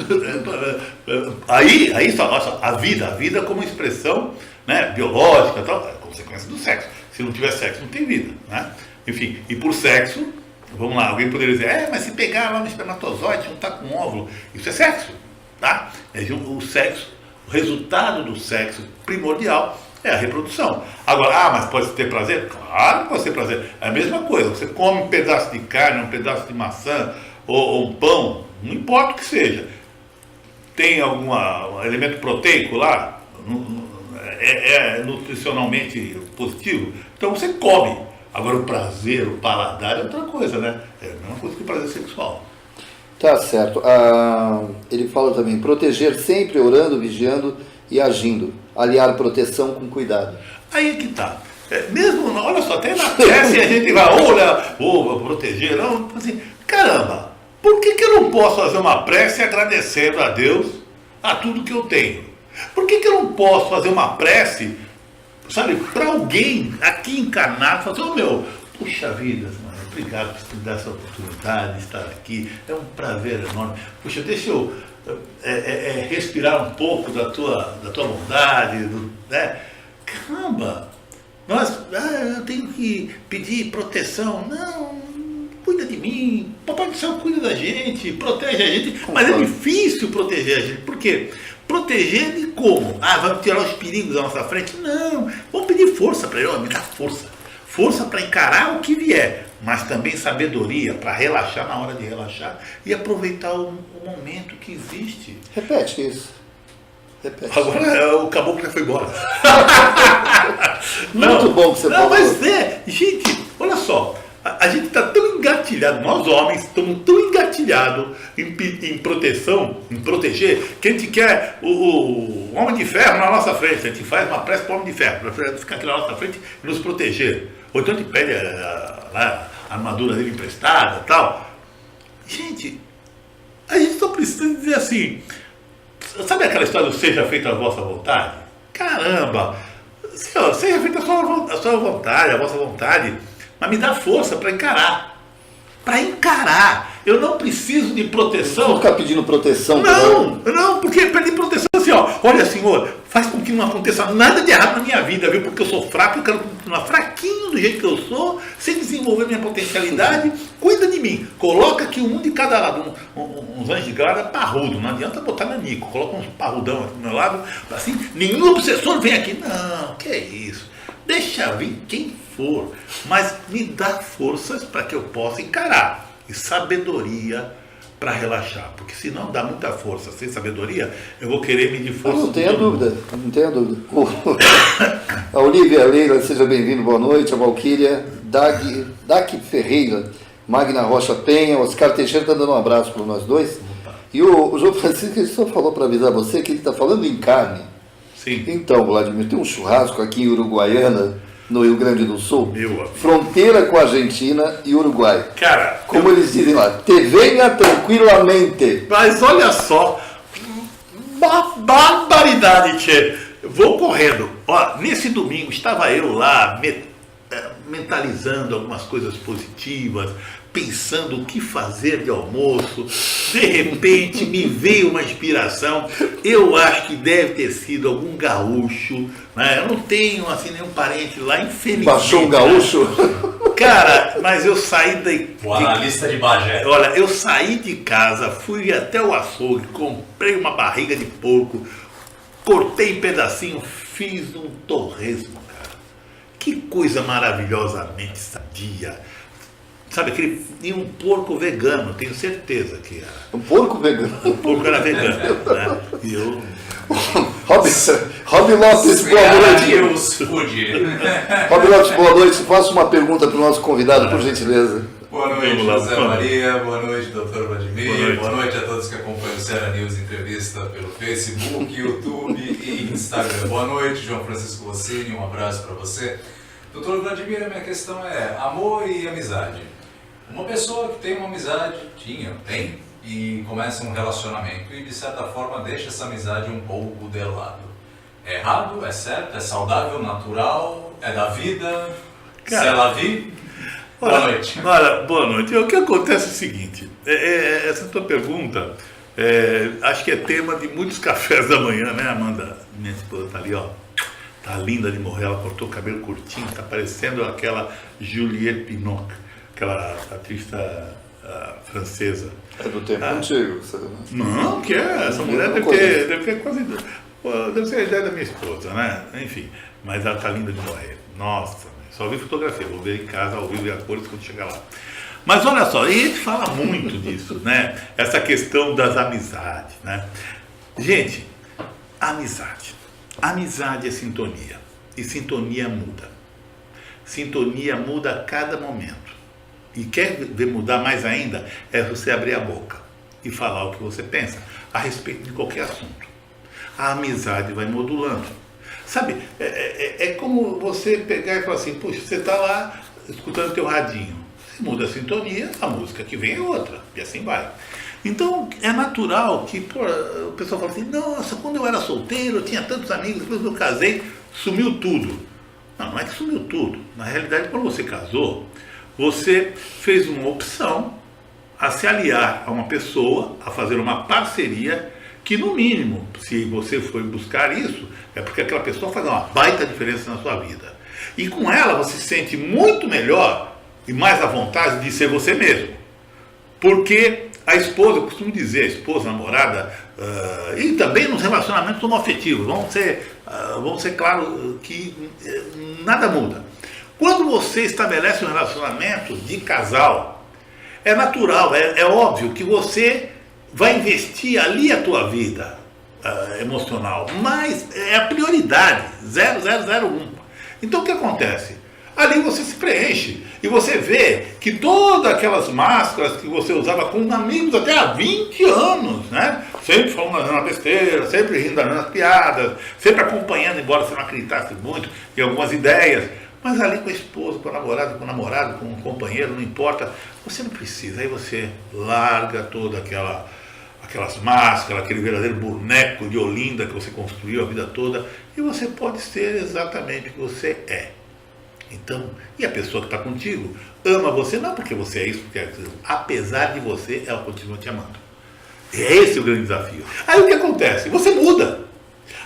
Aí nossa, a vida como expressão, né, biológica, tal, é a consequência do sexo. Se não tiver sexo, não tem vida, né? Enfim, e por sexo, vamos lá, alguém poderia dizer, mas se pegar lá no espermatozoide, juntar com um óvulo, isso é sexo, tá? O sexo, o resultado do sexo primordial é a reprodução. Agora, mas pode ter prazer? Claro que pode ter prazer. É a mesma coisa, você come um pedaço de carne, um pedaço de maçã, ou um pão, não importa o que seja. Tem algum elemento proteico lá? É nutricionalmente positivo? Então você come. Agora o prazer, o paladar é outra coisa, né? É a mesma coisa que o prazer sexual. Tá certo. Ele fala também, proteger sempre orando, vigiando e agindo. Aliar proteção com cuidado. Aí é que tá. Mesmo, olha só, até na prece a gente vai, vou proteger, não, assim, caramba, por que eu não posso fazer uma prece agradecendo a Deus a tudo que eu tenho? Por que eu não posso fazer uma prece, sabe, para alguém aqui encarnado, fazer, puxa vida, mano, obrigado por me dar essa oportunidade de estar aqui, é um prazer enorme, puxa, deixa eu respirar um pouco da tua bondade, né? Caramba, eu tenho que pedir proteção, não, cuida de mim, Papai do Céu cuida da gente, protege a gente, mas é difícil proteger a gente, por quê? Proteger de como? Vamos tirar os perigos da nossa frente? Não, vamos pedir força para ele, me dá força. Força para encarar o que vier, mas também sabedoria para relaxar na hora de relaxar e aproveitar o momento que existe. Repete isso. Repete. Agora o caboclo já foi embora. Muito bom que você falou. Mas gente, olha só. A gente está tão engatilhado, nós homens estamos tão engatilhados em proteção, em proteger, que a gente quer o homem de ferro na nossa frente. A gente faz uma prece para o homem de ferro, para ficar aqui na nossa frente e nos proteger. Ou então a gente pede a armadura dele emprestada e tal. Gente, a gente só precisa dizer assim, sabe aquela história do seja feita a vossa vontade? Caramba, seja feita a sua vontade, a vossa vontade. Mas me dá força para encarar. Para encarar. Eu não preciso de proteção. Não ficar pedindo proteção. Não, porque pedir proteção assim, ó, olha, Senhor, faz com que não aconteça nada de errado na minha vida, viu? Porque eu sou fraco, eu quero continuar fraquinho do jeito que eu sou, sem desenvolver minha potencialidade. Cuida de mim. Coloca aqui um de cada lado, uns anjos de guarda parrudo. Não adianta botar nanico. Coloca uns parrudão aqui do meu lado, assim, nenhum obsessor vem aqui. Não, que é isso? Deixa vir quem for, mas me dá forças para que eu possa encarar. E sabedoria para relaxar, porque se não dá muita força sem sabedoria, eu vou querer medir força. Não tenha dúvida, não tenha dúvida. A Olivia Leila, seja bem-vindo, boa noite. A Valquíria, Dag Ferreira, Magna Rocha Penha, Oscar Teixeira está dando um abraço para nós dois. E o João Francisco, ele só falou para avisar você que ele está falando em carne. Sim. Então, Vladimir, tem um churrasco aqui em Uruguaiana, no Rio Grande do Sul, fronteira com a Argentina e Uruguai. Cara, como eles dizem lá, te venha tranquilamente. Mas olha só, barbaridade, tchê. Vou correndo. Ó, nesse domingo estava eu lá mentalizando algumas coisas positivas, pensando o que fazer de almoço. De repente me veio uma inspiração. Eu acho que deve ter sido algum gaúcho, né? Eu não tenho assim nenhum parente lá, infelizmente. Baixou um gaúcho? Cara, mas eu saí o analista de Bagé. Olha, eu saí de casa, fui até o açougue, comprei uma barriga de porco, cortei em pedacinho, fiz um torresmo, cara. Que coisa maravilhosamente sadia. Sabe, e um porco vegano, tenho certeza que era. Um porco vegano? O porco era vegano, né? E eu... Rob Lopes, boa noite. Rob Lopes, boa noite. Faça uma pergunta para o nosso convidado, por gentileza. Boa noite, José Maria. Boa noite, doutor Vladimir. Boa noite a todos que acompanham o Ceará News Entrevista pelo Facebook, YouTube e Instagram. Boa noite, João Francisco Rossini. Um abraço para você. Doutor Vladimir, a minha questão é amor e amizade. Uma pessoa que tem uma amizade, tem, e começa um relacionamento e de certa forma deixa essa amizade um pouco de lado. É errado? É certo? É saudável? Natural? É da vida? C'est la vie? Boa noite. Boa noite. O que acontece é o seguinte, essa tua pergunta, acho que é tema de muitos cafés da manhã, né, Amanda? Minha esposa tá ali, ó. Tá linda de morrer, ela cortou o cabelo curtinho, tá parecendo aquela Juliette Binoche, aquela atriz francesa. É do tempo antigo. Não, que é, essa mulher deve ter quase... Deve ser a idade da minha esposa, né? Enfim, mas ela tá linda de morrer. Nossa, só vi fotografia, vou ver em casa ao vivo e a cores quando chegar lá. Mas olha só, e a gente fala muito disso, né? Essa questão das amizades, né? Gente, amizade. Amizade é sintonia. E sintonia muda. Sintonia muda a cada momento. E quer ver mudar mais ainda? É você abrir a boca e falar o que você pensa a respeito de qualquer assunto. A amizade vai modulando. Sabe, é como você pegar e falar assim, puxa, você está lá escutando teu radinho. Você muda a sintonia, a música que vem é outra. E assim vai. Então, é natural que o pessoal fala assim, nossa, quando eu era solteiro, eu tinha tantos amigos, depois eu casei, sumiu tudo. Não é que sumiu tudo. Na realidade, quando você casou, você fez uma opção a se aliar a uma pessoa, a fazer uma parceria, que no mínimo, se você for buscar isso, é porque aquela pessoa faz uma baita diferença na sua vida. E com ela você se sente muito melhor e mais à vontade de ser você mesmo. Porque a esposa, eu costumo dizer, a esposa, a namorada, e também nos relacionamentos homoafetivos, vão ser claro que nada muda. Quando você estabelece um relacionamento de casal, é natural, é óbvio que você vai investir ali a tua vida emocional, mas é a prioridade, 0001. Então o que acontece? Ali você se preenche e você vê que todas aquelas máscaras que você usava com amigos até há 20 anos, né? Sempre falando na besteira, sempre rindo das piadas, sempre acompanhando, embora você não acreditasse muito em algumas ideias, mas ali com a esposa, com o namorado, com o companheiro, não importa, você não precisa, aí você larga toda aquelas máscaras, aquele verdadeiro boneco de Olinda que você construiu a vida toda, e você pode ser exatamente o que você é. Então, e a pessoa que está contigo ama você, não porque você é isso, porque é aquilo, apesar de você, ela continua te amando. É esse o grande desafio. Aí o que acontece? Você muda.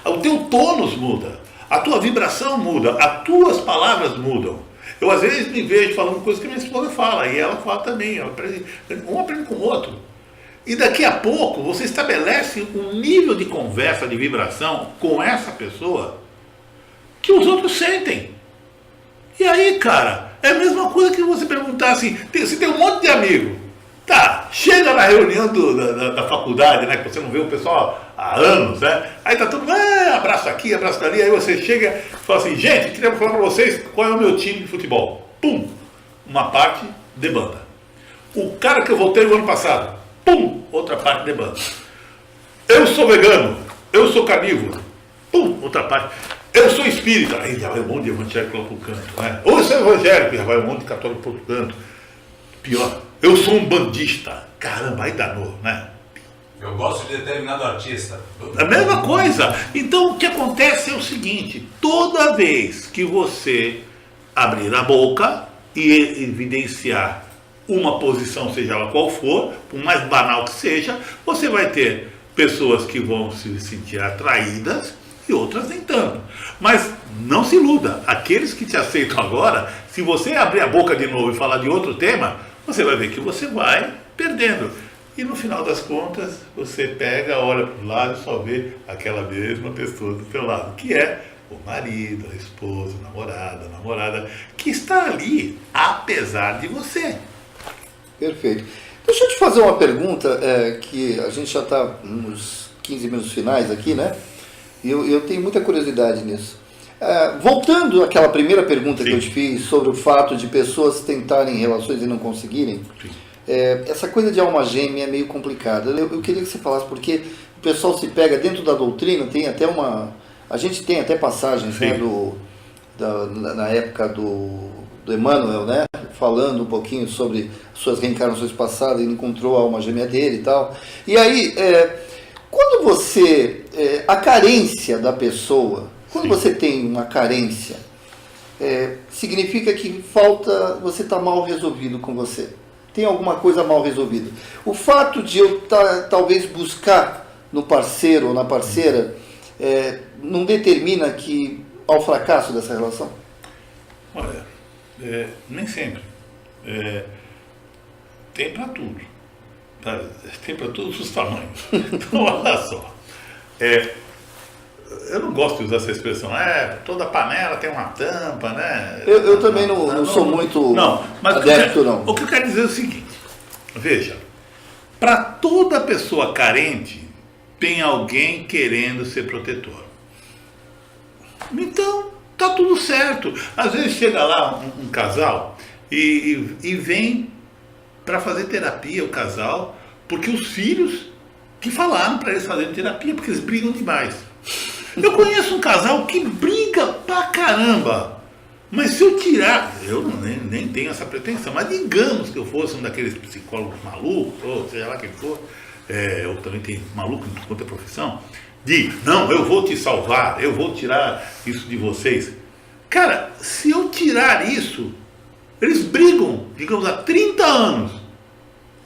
O teu tônus muda, a tua vibração muda, as tuas palavras mudam. Eu às vezes me vejo falando coisas que minha esposa fala, e ela fala também, um aprende com o outro. E daqui a pouco você estabelece um nível de conversa, de vibração com essa pessoa que os outros sentem. E aí, cara, é a mesma coisa que você perguntar assim, você tem um monte de amigo, tá, chega na reunião da faculdade, né, que você não vê o pessoal há anos, né, aí tá todo mundo, abraço aqui, abraço dali, aí você chega e fala assim, gente, queria falar pra vocês qual é o meu time de futebol. Pum, uma parte debanda. O cara que eu voltei no ano passado, pum, outra parte debanda. Eu sou vegano, eu sou carnívoro, pum, outra parte. Eu sou espírita, aí já vai um monte de evangélico lá pro canto, né? Ou eu sou evangélico, já vai um monte de católico pro canto. Pior, eu sou um bandista, caramba, aí danou, né? Eu gosto de determinado artista. A mesma coisa. Então o que acontece é o seguinte, toda vez que você abrir a boca e evidenciar uma posição, seja ela qual for, por mais banal que seja, você vai ter pessoas que vão se sentir atraídas e outras nem tanto. Mas não se iluda, aqueles que te aceitam agora, se você abrir a boca de novo e falar de outro tema, você vai ver que você vai perdendo. E no final das contas, você pega, olha para o lado e só vê aquela mesma pessoa do teu lado, que é o marido, a esposa, a namorada, que está ali, apesar de você. Perfeito. Deixa eu te fazer uma pergunta, que a gente já está nos 15 minutos finais aqui, né? E eu tenho muita curiosidade nisso. Voltando àquela primeira pergunta que eu te fiz sobre o fato de pessoas tentarem relações e não conseguirem, essa coisa de alma gêmea é meio complicada. Eu queria que você falasse, porque o pessoal se pega dentro da doutrina, tem até a gente tem até passagens, né, na época do Emmanuel, né, falando um pouquinho sobre suas reencarnações passadas, ele encontrou a alma gêmea dele e tal. E aí, quando você, a carência da pessoa, quando você tem uma carência, significa que você está mal resolvido com você. Tem alguma coisa mal resolvida. O fato de eu talvez buscar no parceiro ou na parceira, não determina que ao fracasso dessa relação? Olha, nem sempre. Tem para tudo. Tem para todos os tamanhos. Então, olha só. Eu não gosto de usar essa expressão, toda panela tem uma tampa, né? Eu também não sou muito adepto, não. O que eu quero dizer é o seguinte, veja, para toda pessoa carente, tem alguém querendo ser protetor. Então, tá tudo certo. Às vezes chega lá um casal e vem para fazer terapia, o casal, porque os filhos que falaram para eles fazerem terapia, porque eles brigam demais. Eu conheço um casal que briga pra caramba, mas se eu tirar, eu nem tenho essa pretensão, mas digamos que eu fosse um daqueles psicólogos malucos, ou seja lá quem for, eu também tenho maluco em quanto a profissão, não, eu vou te salvar, eu vou tirar isso de vocês. Cara, se eu tirar isso, eles brigam, digamos, há 30 anos,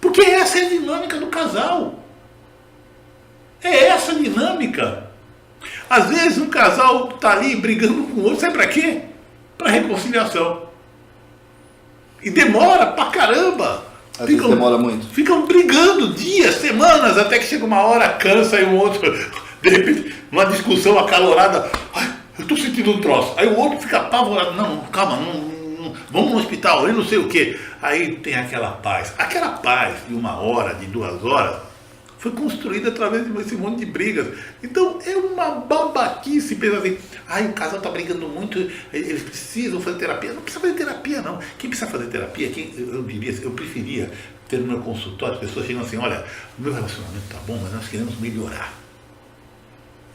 porque essa é a dinâmica do casal. É essa a dinâmica. Às vezes um casal está ali brigando com o outro, sabe para quê? Para reconciliação. E demora pra caramba. Às vezes demora muito. Ficam brigando dias, semanas, até que chega uma hora, cansa e o outro, de repente, uma discussão acalorada, eu estou sentindo um troço. Aí o outro fica apavorado, não, calma, não, vamos no hospital, eu não sei o quê. Aí tem aquela paz de 1 hora, de 2 horas, foi construída através desse monte de brigas. Então é uma babaquice pensar assim, o casal está brigando muito, eles precisam fazer terapia. Não precisa fazer terapia, não. Quem precisa fazer terapia, eu preferia ter no meu consultório, as pessoas chegam assim, olha, o meu relacionamento está bom, mas nós queremos melhorar.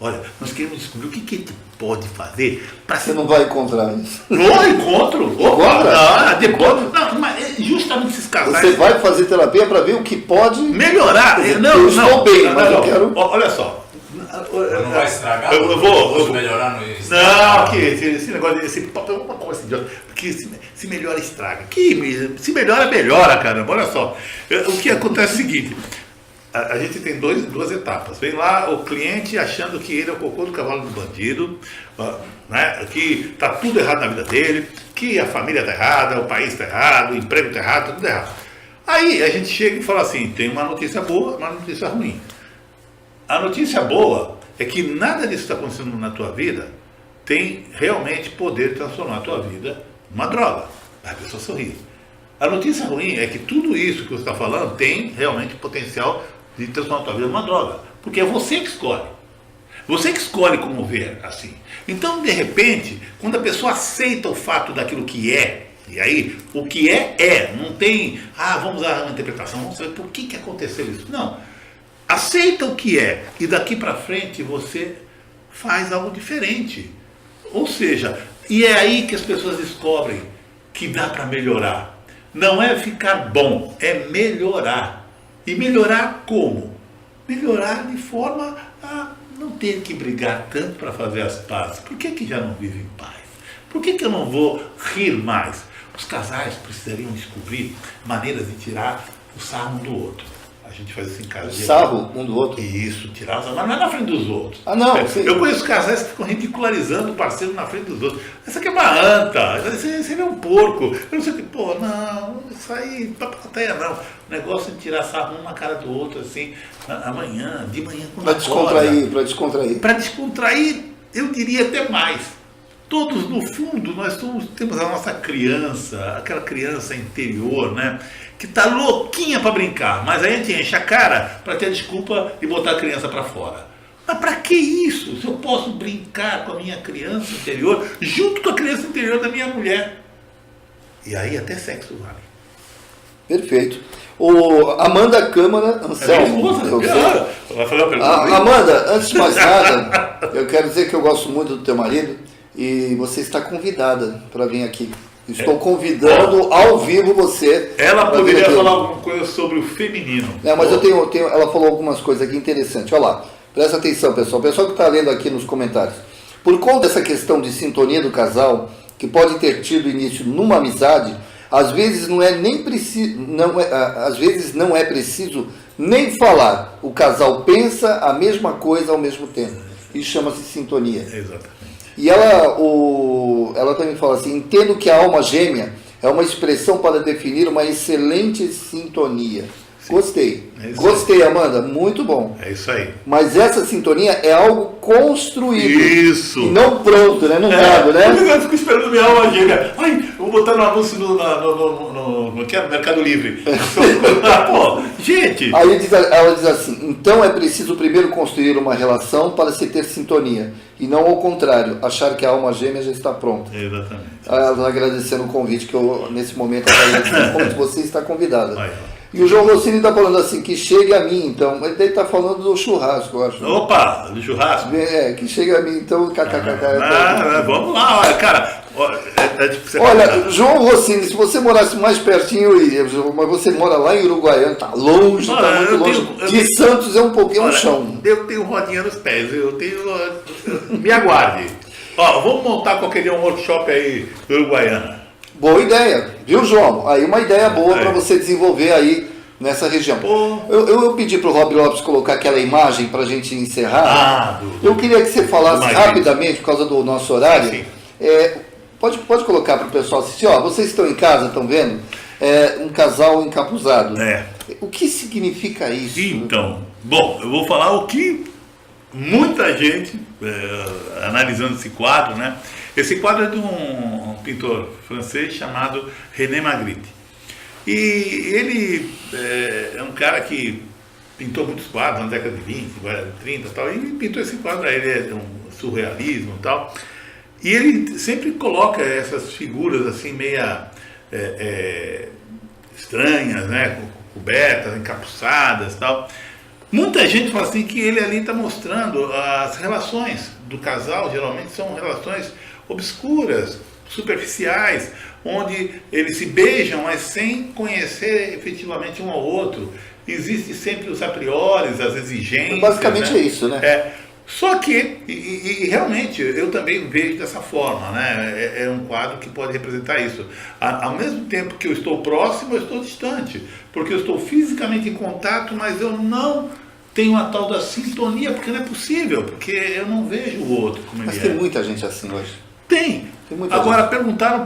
Olha, nós queremos descobrir o que a gente pode fazer para Você não vai encontrar isso. Encontro! Depois. Não, mas justamente esses casais. Você vai fazer terapia para ver o que pode melhorar. Eu estou bem, mas eu quero. Olha só. Não vai estragar? Eu vou melhorar no início. Não, esse negócio desse papo é uma coisa idiota. Porque se melhora, estraga. Se melhora, melhora, caramba. Olha só. O que acontece é o seguinte. a gente tem duas etapas. Vem lá o cliente achando que ele é o cocô do cavalo do bandido, né? Que está tudo errado na vida dele, que a família está errada, o país está errado, o emprego está errado, tudo errado. Aí a gente chega e fala assim, tem uma notícia boa, uma notícia ruim. A notícia boa é que nada disso que está acontecendo na tua vida tem realmente poder de transformar a tua vida numa droga. A pessoa sorri. A notícia ruim é que tudo isso que você está falando tem realmente potencial de transformar a tua vida numa droga. Porque é você que escolhe. Você que escolhe como ver assim. Então, de repente, quando a pessoa aceita o fato daquilo que é, e aí, o que é. Não tem, vamos dar uma interpretação, vamos saber por que aconteceu isso. Não. Aceita o que é. E daqui para frente você faz algo diferente. Ou seja, e é aí que as pessoas descobrem que dá para melhorar. Não é ficar bom, é melhorar. E melhorar como? Melhorar de forma a não ter que brigar tanto para fazer as pazes. Por que já não vive em paz? Por que eu não vou rir mais? Os casais precisariam descobrir maneiras de tirar o sarro um do outro. A gente faz isso em casa. Sarro um do outro? Isso, tirar o sarro, mas não é na frente dos outros. Não. Sim. Eu conheço casais que ficam ridicularizando o parceiro na frente dos outros. Essa aqui é uma anta, você é um porco. Eu não sei o que, não, isso aí, plateia não. O negócio de tirar sarro um na cara do outro, assim, amanhã, de manhã, quando Para descontrair. Para descontrair, eu diria até mais. Todos, no fundo, temos a nossa criança, aquela criança interior, né? Que tá louquinha para brincar, mas aí a gente enche a cara para ter desculpa e botar a criança para fora. Mas para que isso? Se eu posso brincar com a minha criança interior, junto com a criança interior da minha mulher. E aí até sexo vale. Perfeito. Amanda Câmara Anselmo. Vai fazer uma pergunta? Amanda, antes de mais nada, eu quero dizer que eu gosto muito do teu marido e você está convidada para vir aqui. Estou convidando ao vivo você. Ela poderia falar alguma coisa sobre o feminino. Mas ela falou algumas coisas aqui interessantes. Olha lá, presta atenção, pessoal. O pessoal que está lendo aqui nos comentários. Por conta dessa questão de sintonia do casal, que pode ter tido início numa amizade, às vezes não é preciso nem falar. O casal pensa a mesma coisa ao mesmo tempo. Isso chama-se sintonia. Exatamente. E ela também fala assim, entendo que a alma gêmea é uma expressão para definir uma excelente sintonia. Sim. Gostei. Gostei, Amanda. Muito bom. É isso aí. Mas essa sintonia é algo construído. Isso. E não pronto, né? Não dado, né? Eu fico esperando minha alma gêmea. Vou botar no anúncio no Mercado Livre. Pô, gente. Aí ela diz assim, então é preciso primeiro construir uma relação para se ter sintonia. E não ao contrário, achar que a alma gêmea já está pronta. Exatamente. Ela agradecendo o convite que eu, nesse momento, você está convidada. Vai. E o João Rossini está falando assim, que chegue a mim, então. Mas ele está falando do churrasco, eu acho. Opa, do churrasco? Que chegue a mim, então. Vamos lá, olha, cara. Olha, João Rossini, se você morasse mais pertinho, eu iria. Mas você mora lá em Uruguaiana, tá longe, tá muito longe. De Santos é um pouquinho no chão. Eu tenho rodinha nos pés, me aguarde. Vamos montar qualquer dia um workshop aí em Uruguaiana. Boa ideia, viu, João? Aí uma ideia boa para você desenvolver aí nessa região. Eu pedi para o Rob Lopes colocar aquela imagem para a gente encerrar. Eu queria que você falasse rapidamente, por causa do nosso horário. Sim. Pode colocar para o pessoal assistir. Vocês estão em casa, estão vendo? Um casal encapuzado. O que significa isso? Então, bom, eu vou falar o que muita gente, analisando esse quadro, né? Esse quadro é de um pintor francês chamado René Magritte. E ele é um cara que pintou muitos quadros na década de 20, 30 e tal, e pintou esse quadro, ele é um surrealismo e tal. E ele sempre coloca essas figuras assim, meia estranhas, né? Cobertas, encapuçadas e tal. Muita gente fala assim que ele ali está mostrando as relações do casal, geralmente são relações obscuras, superficiais, onde eles se beijam, mas sem conhecer efetivamente um ao outro. Existe sempre os a priori, as exigências. Basicamente, né? É isso, né? Só que, e realmente, eu também vejo dessa forma, né? É um quadro que pode representar isso. Ao mesmo tempo que eu estou próximo, eu estou distante. Porque eu estou fisicamente em contato, mas eu não tenho a tal da sintonia, porque não é possível, porque eu não vejo o outro como ele é. Mas tem muita gente assim hoje. Tem. Muita Agora, gente. perguntaram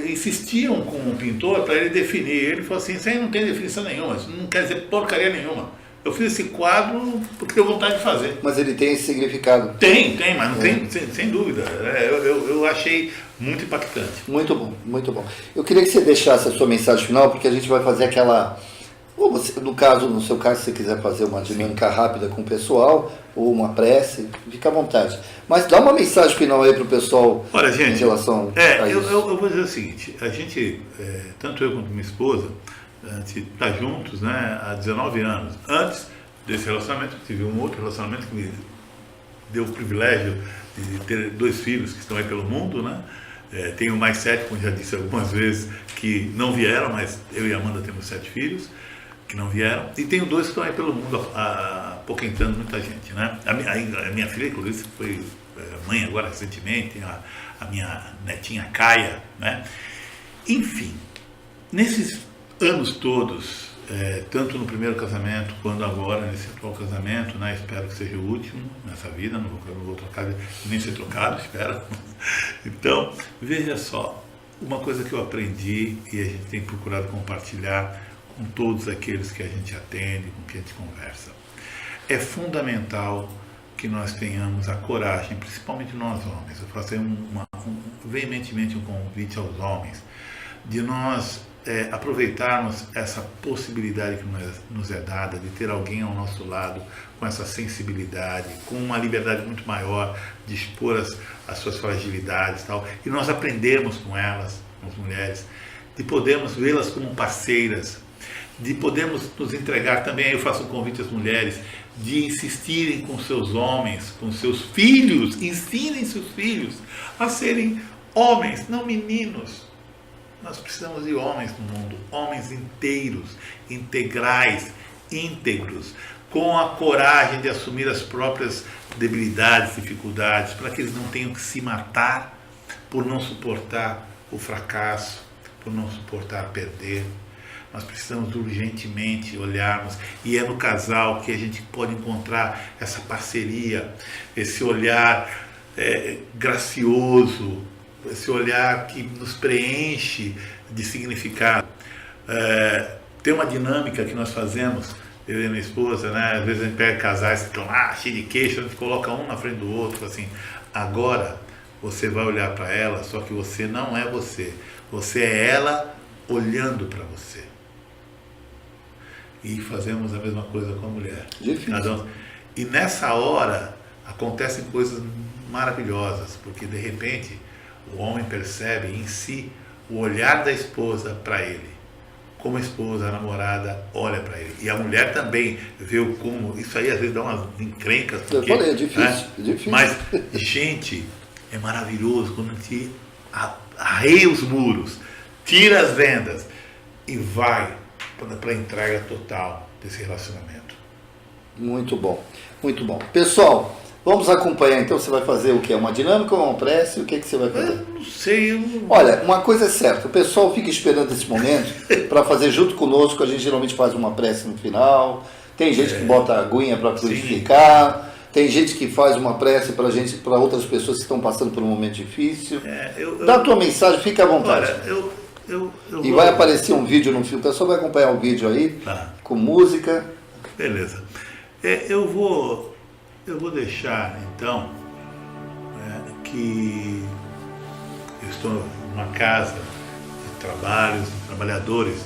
insistiam com o pintor para ele definir. Ele falou assim, isso aí não tem definição nenhuma, isso não quer dizer porcaria nenhuma. Eu fiz esse quadro porque tenho vontade de fazer. Mas ele tem esse significado. Tem, mas não tem, sem dúvida. Eu achei muito impactante. Muito bom, muito bom. Eu queria que você deixasse a sua mensagem final, porque a gente vai fazer aquela... Ou você, no seu caso, se você quiser fazer uma dinâmica rápida com o pessoal, ou uma prece, fica à vontade. Mas dá uma mensagem final aí para o pessoal. Olha, gente, em relação a isso. Eu vou dizer o seguinte, a gente, tanto eu quanto minha esposa, a gente está juntos, né, há 19 anos. Antes desse relacionamento, eu tive um outro relacionamento que me deu o privilégio de ter 2 filhos que estão aí pelo mundo, né? Tenho mais 7, como já disse algumas vezes, que não vieram, mas eu e a Amanda temos 7 filhos que não vieram. E tenho 2 que estão aí pelo mundo apoquentando muita gente, né? A minha filha, inclusive, foi mãe agora recentemente, tem a minha netinha Caia, né? Enfim, nesses anos todos, tanto no primeiro casamento quanto agora nesse atual casamento, né? Espero que seja o último nessa vida, não vou trocar, nem ser trocado, espero. Então, veja só, uma coisa que eu aprendi e a gente tem procurado compartilhar com todos aqueles que a gente atende, com quem a gente conversa. É fundamental que nós tenhamos a coragem, principalmente nós homens, eu faço veementemente um convite aos homens, de nós aproveitarmos essa possibilidade que nos é dada de ter alguém ao nosso lado com essa sensibilidade, com uma liberdade muito maior de expor as suas fragilidades e tal, e nós aprendermos com elas, com as mulheres, de podermos vê-las como parceiras, de podermos nos entregar também, aí eu faço um convite às mulheres, de insistirem com seus homens, com seus filhos, ensinem seus filhos a serem homens, não meninos. Nós precisamos de homens no mundo, homens inteiros, integrais, íntegros, com a coragem de assumir as próprias debilidades, dificuldades, para que eles não tenham que se matar por não suportar o fracasso, por não suportar perder. Nós precisamos urgentemente olharmos, e é no casal que a gente pode encontrar essa parceria, esse olhar gracioso, esse olhar que nos preenche de significado. Tem uma dinâmica que nós fazemos, eu e minha esposa, né? Às vezes a gente pega casais que estão lá, cheios de queixo, a gente coloca um na frente do outro, assim, agora você vai olhar para ela, só que você não é você, você é ela olhando para você. E fazemos a mesma coisa com a mulher. E nessa hora acontecem coisas maravilhosas, porque de repente o homem percebe em si o olhar da esposa para ele, como a esposa, a namorada olha para ele. E a mulher também vê como, isso aí às vezes dá umas encrencas. Porque, eu falei, é difícil, é difícil. Mas, gente, é maravilhoso quando a gente arreia os muros, tira as vendas e vai para a entrega total desse relacionamento. Muito bom, muito bom. Pessoal, vamos acompanhar então, você vai fazer o quê? Uma dinâmica ou uma prece? O que você vai fazer? Eu não sei. Olha, uma coisa é certa, o pessoal fica esperando esse momento para fazer junto conosco, a gente geralmente faz uma prece no final, tem gente que bota a aguinha para purificar, tem gente que faz uma prece para outras pessoas que estão passando por um momento difícil. Dá a tua mensagem, fica à vontade. Olha, e vai aparecer um vídeo no filme, o pessoal vai acompanhar o vídeo aí, com música. Beleza. Eu vou deixar, então, que eu estou numa casa de trabalhadores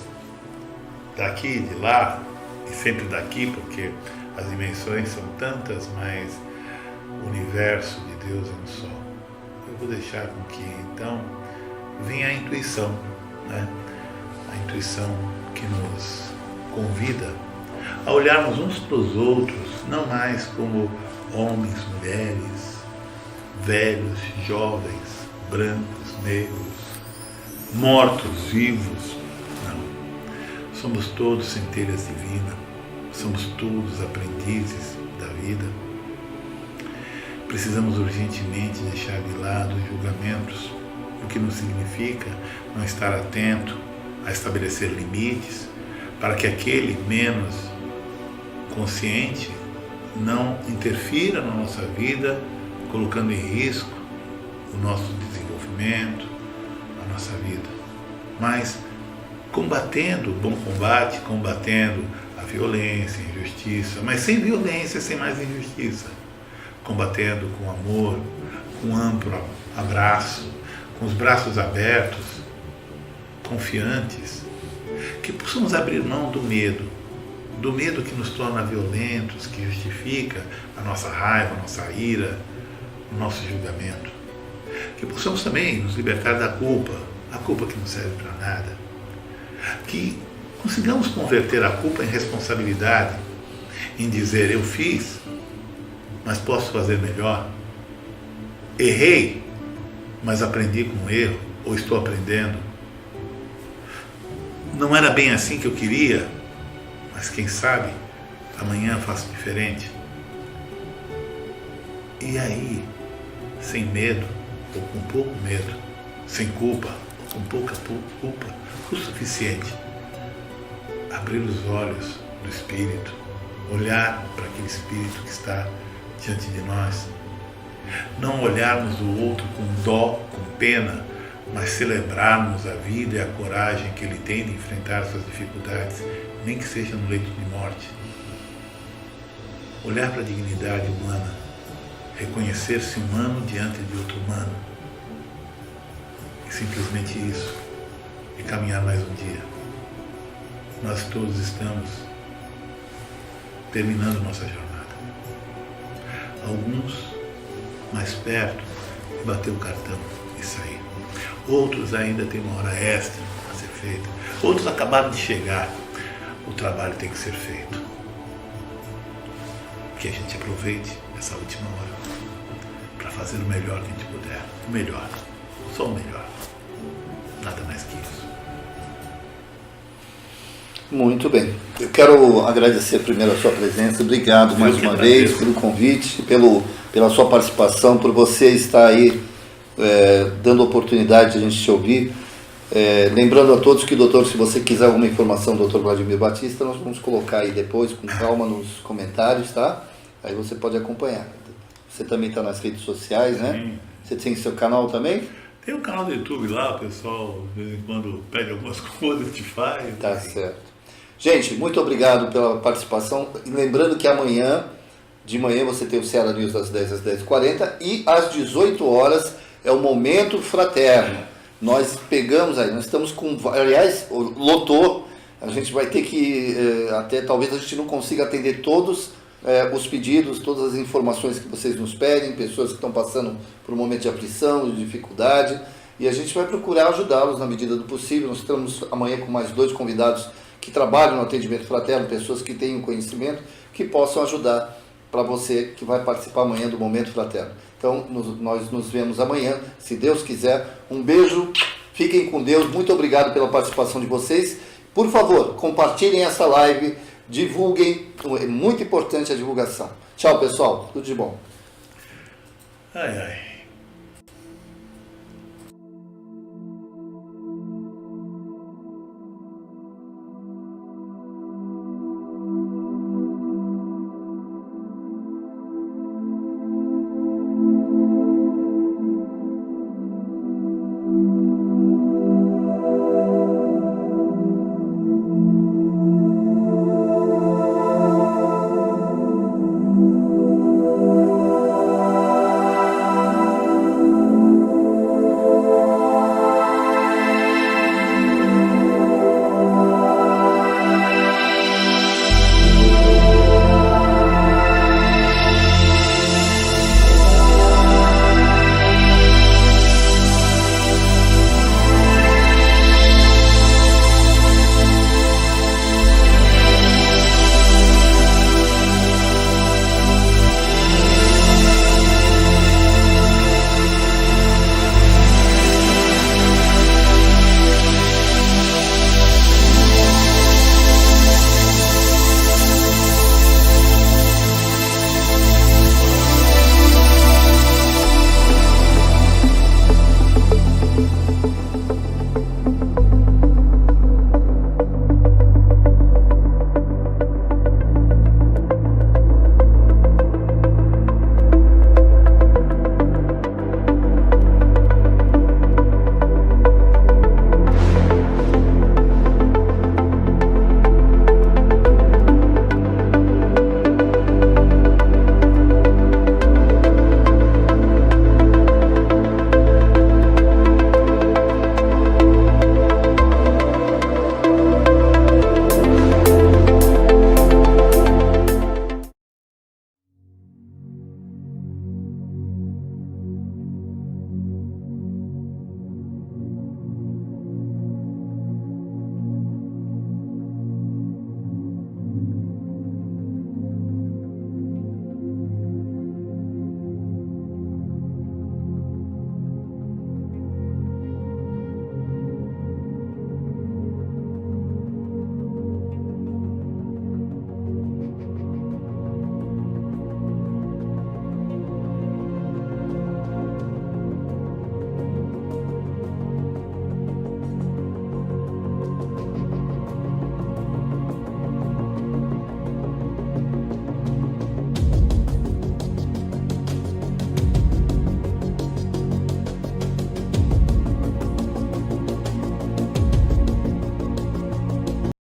daqui, de lá, e sempre daqui, porque as dimensões são tantas, mas o universo de Deus é um só. Eu vou deixar com que, então, venha a intuição, né? A intuição que nos convida a olharmos uns para os outros, não mais como homens, mulheres, velhos, jovens, brancos, negros, mortos, vivos. Não. Somos todos centelhas divinas, somos todos aprendizes da vida. Precisamos urgentemente deixar de lado os julgamentos, o que não significa não estar atento a estabelecer limites para que aquele menos consciente não interfira na nossa vida, colocando em risco o nosso desenvolvimento, a nossa vida. Mas combatendo o bom combate, combatendo a violência, a injustiça, mas sem violência, sem mais injustiça. Combatendo com amor, com amplo abraço, com os braços abertos, confiantes, que possamos abrir mão do medo que nos torna violentos, que justifica a nossa raiva, a nossa ira, o nosso julgamento. Que possamos também nos libertar da culpa, a culpa que não serve para nada. Que consigamos converter a culpa em responsabilidade, em dizer: eu fiz, mas posso fazer melhor. Errei, mas aprendi com o erro, ou estou aprendendo. Não era bem assim que eu queria, mas quem sabe amanhã faço diferente. E aí, sem medo, ou com pouco medo, sem culpa, ou com pouca culpa, o suficiente, abrir os olhos do Espírito, olhar para aquele Espírito que está diante de nós, não olharmos o outro com dó, com pena, mas celebrarmos a vida e a coragem que ele tem de enfrentar suas dificuldades, nem que seja no leito de morte. Olhar para a dignidade humana, reconhecer-se humano diante de outro humano, e simplesmente isso, e caminhar mais um dia. Nós todos estamos terminando nossa jornada. Alguns mais perto de bater o cartão e sair. Outros ainda têm uma hora extra a ser feita. Outros acabaram de chegar. O trabalho tem que ser feito. Que a gente aproveite essa última hora para fazer o melhor que a gente puder. O melhor. Só o melhor. Nada mais que isso. Muito bem. Eu quero agradecer primeiro a sua presença. Obrigado mais uma vez pelo convite, pela sua participação, por você estar aí dando oportunidade de a gente te ouvir. Lembrando a todos que, doutor, se você quiser alguma informação do Dr. Vladimir Batista, nós vamos colocar aí depois, com calma, nos comentários, tá? Aí você pode acompanhar. Você também está nas redes sociais, né? Sim. Você tem seu canal também? Tem um canal do YouTube lá, o pessoal de vez em quando pede algumas coisas, te faz. Tá certo. Gente, muito obrigado pela participação. E lembrando que de manhã, você tem o Ceará News das 10 às 10h40 e às 18 horas é o Momento Fraterno. Nós pegamos aí, nós estamos com, aliás, lotou, a gente vai ter que, até talvez a gente não consiga atender todos os pedidos, todas as informações que vocês nos pedem, pessoas que estão passando por um momento de aflição, de dificuldade, e a gente vai procurar ajudá-los na medida do possível. Nós estamos amanhã com mais 2 convidados que trabalham no atendimento fraterno, pessoas que tenham conhecimento, que possam ajudar para você que vai participar amanhã do Momento Fraterno. Então, nós nos vemos amanhã, se Deus quiser. Um beijo, fiquem com Deus, muito obrigado pela participação de vocês. Por favor, compartilhem essa live, divulguem, é muito importante a divulgação. Tchau, pessoal, tudo de bom. Ai, ai.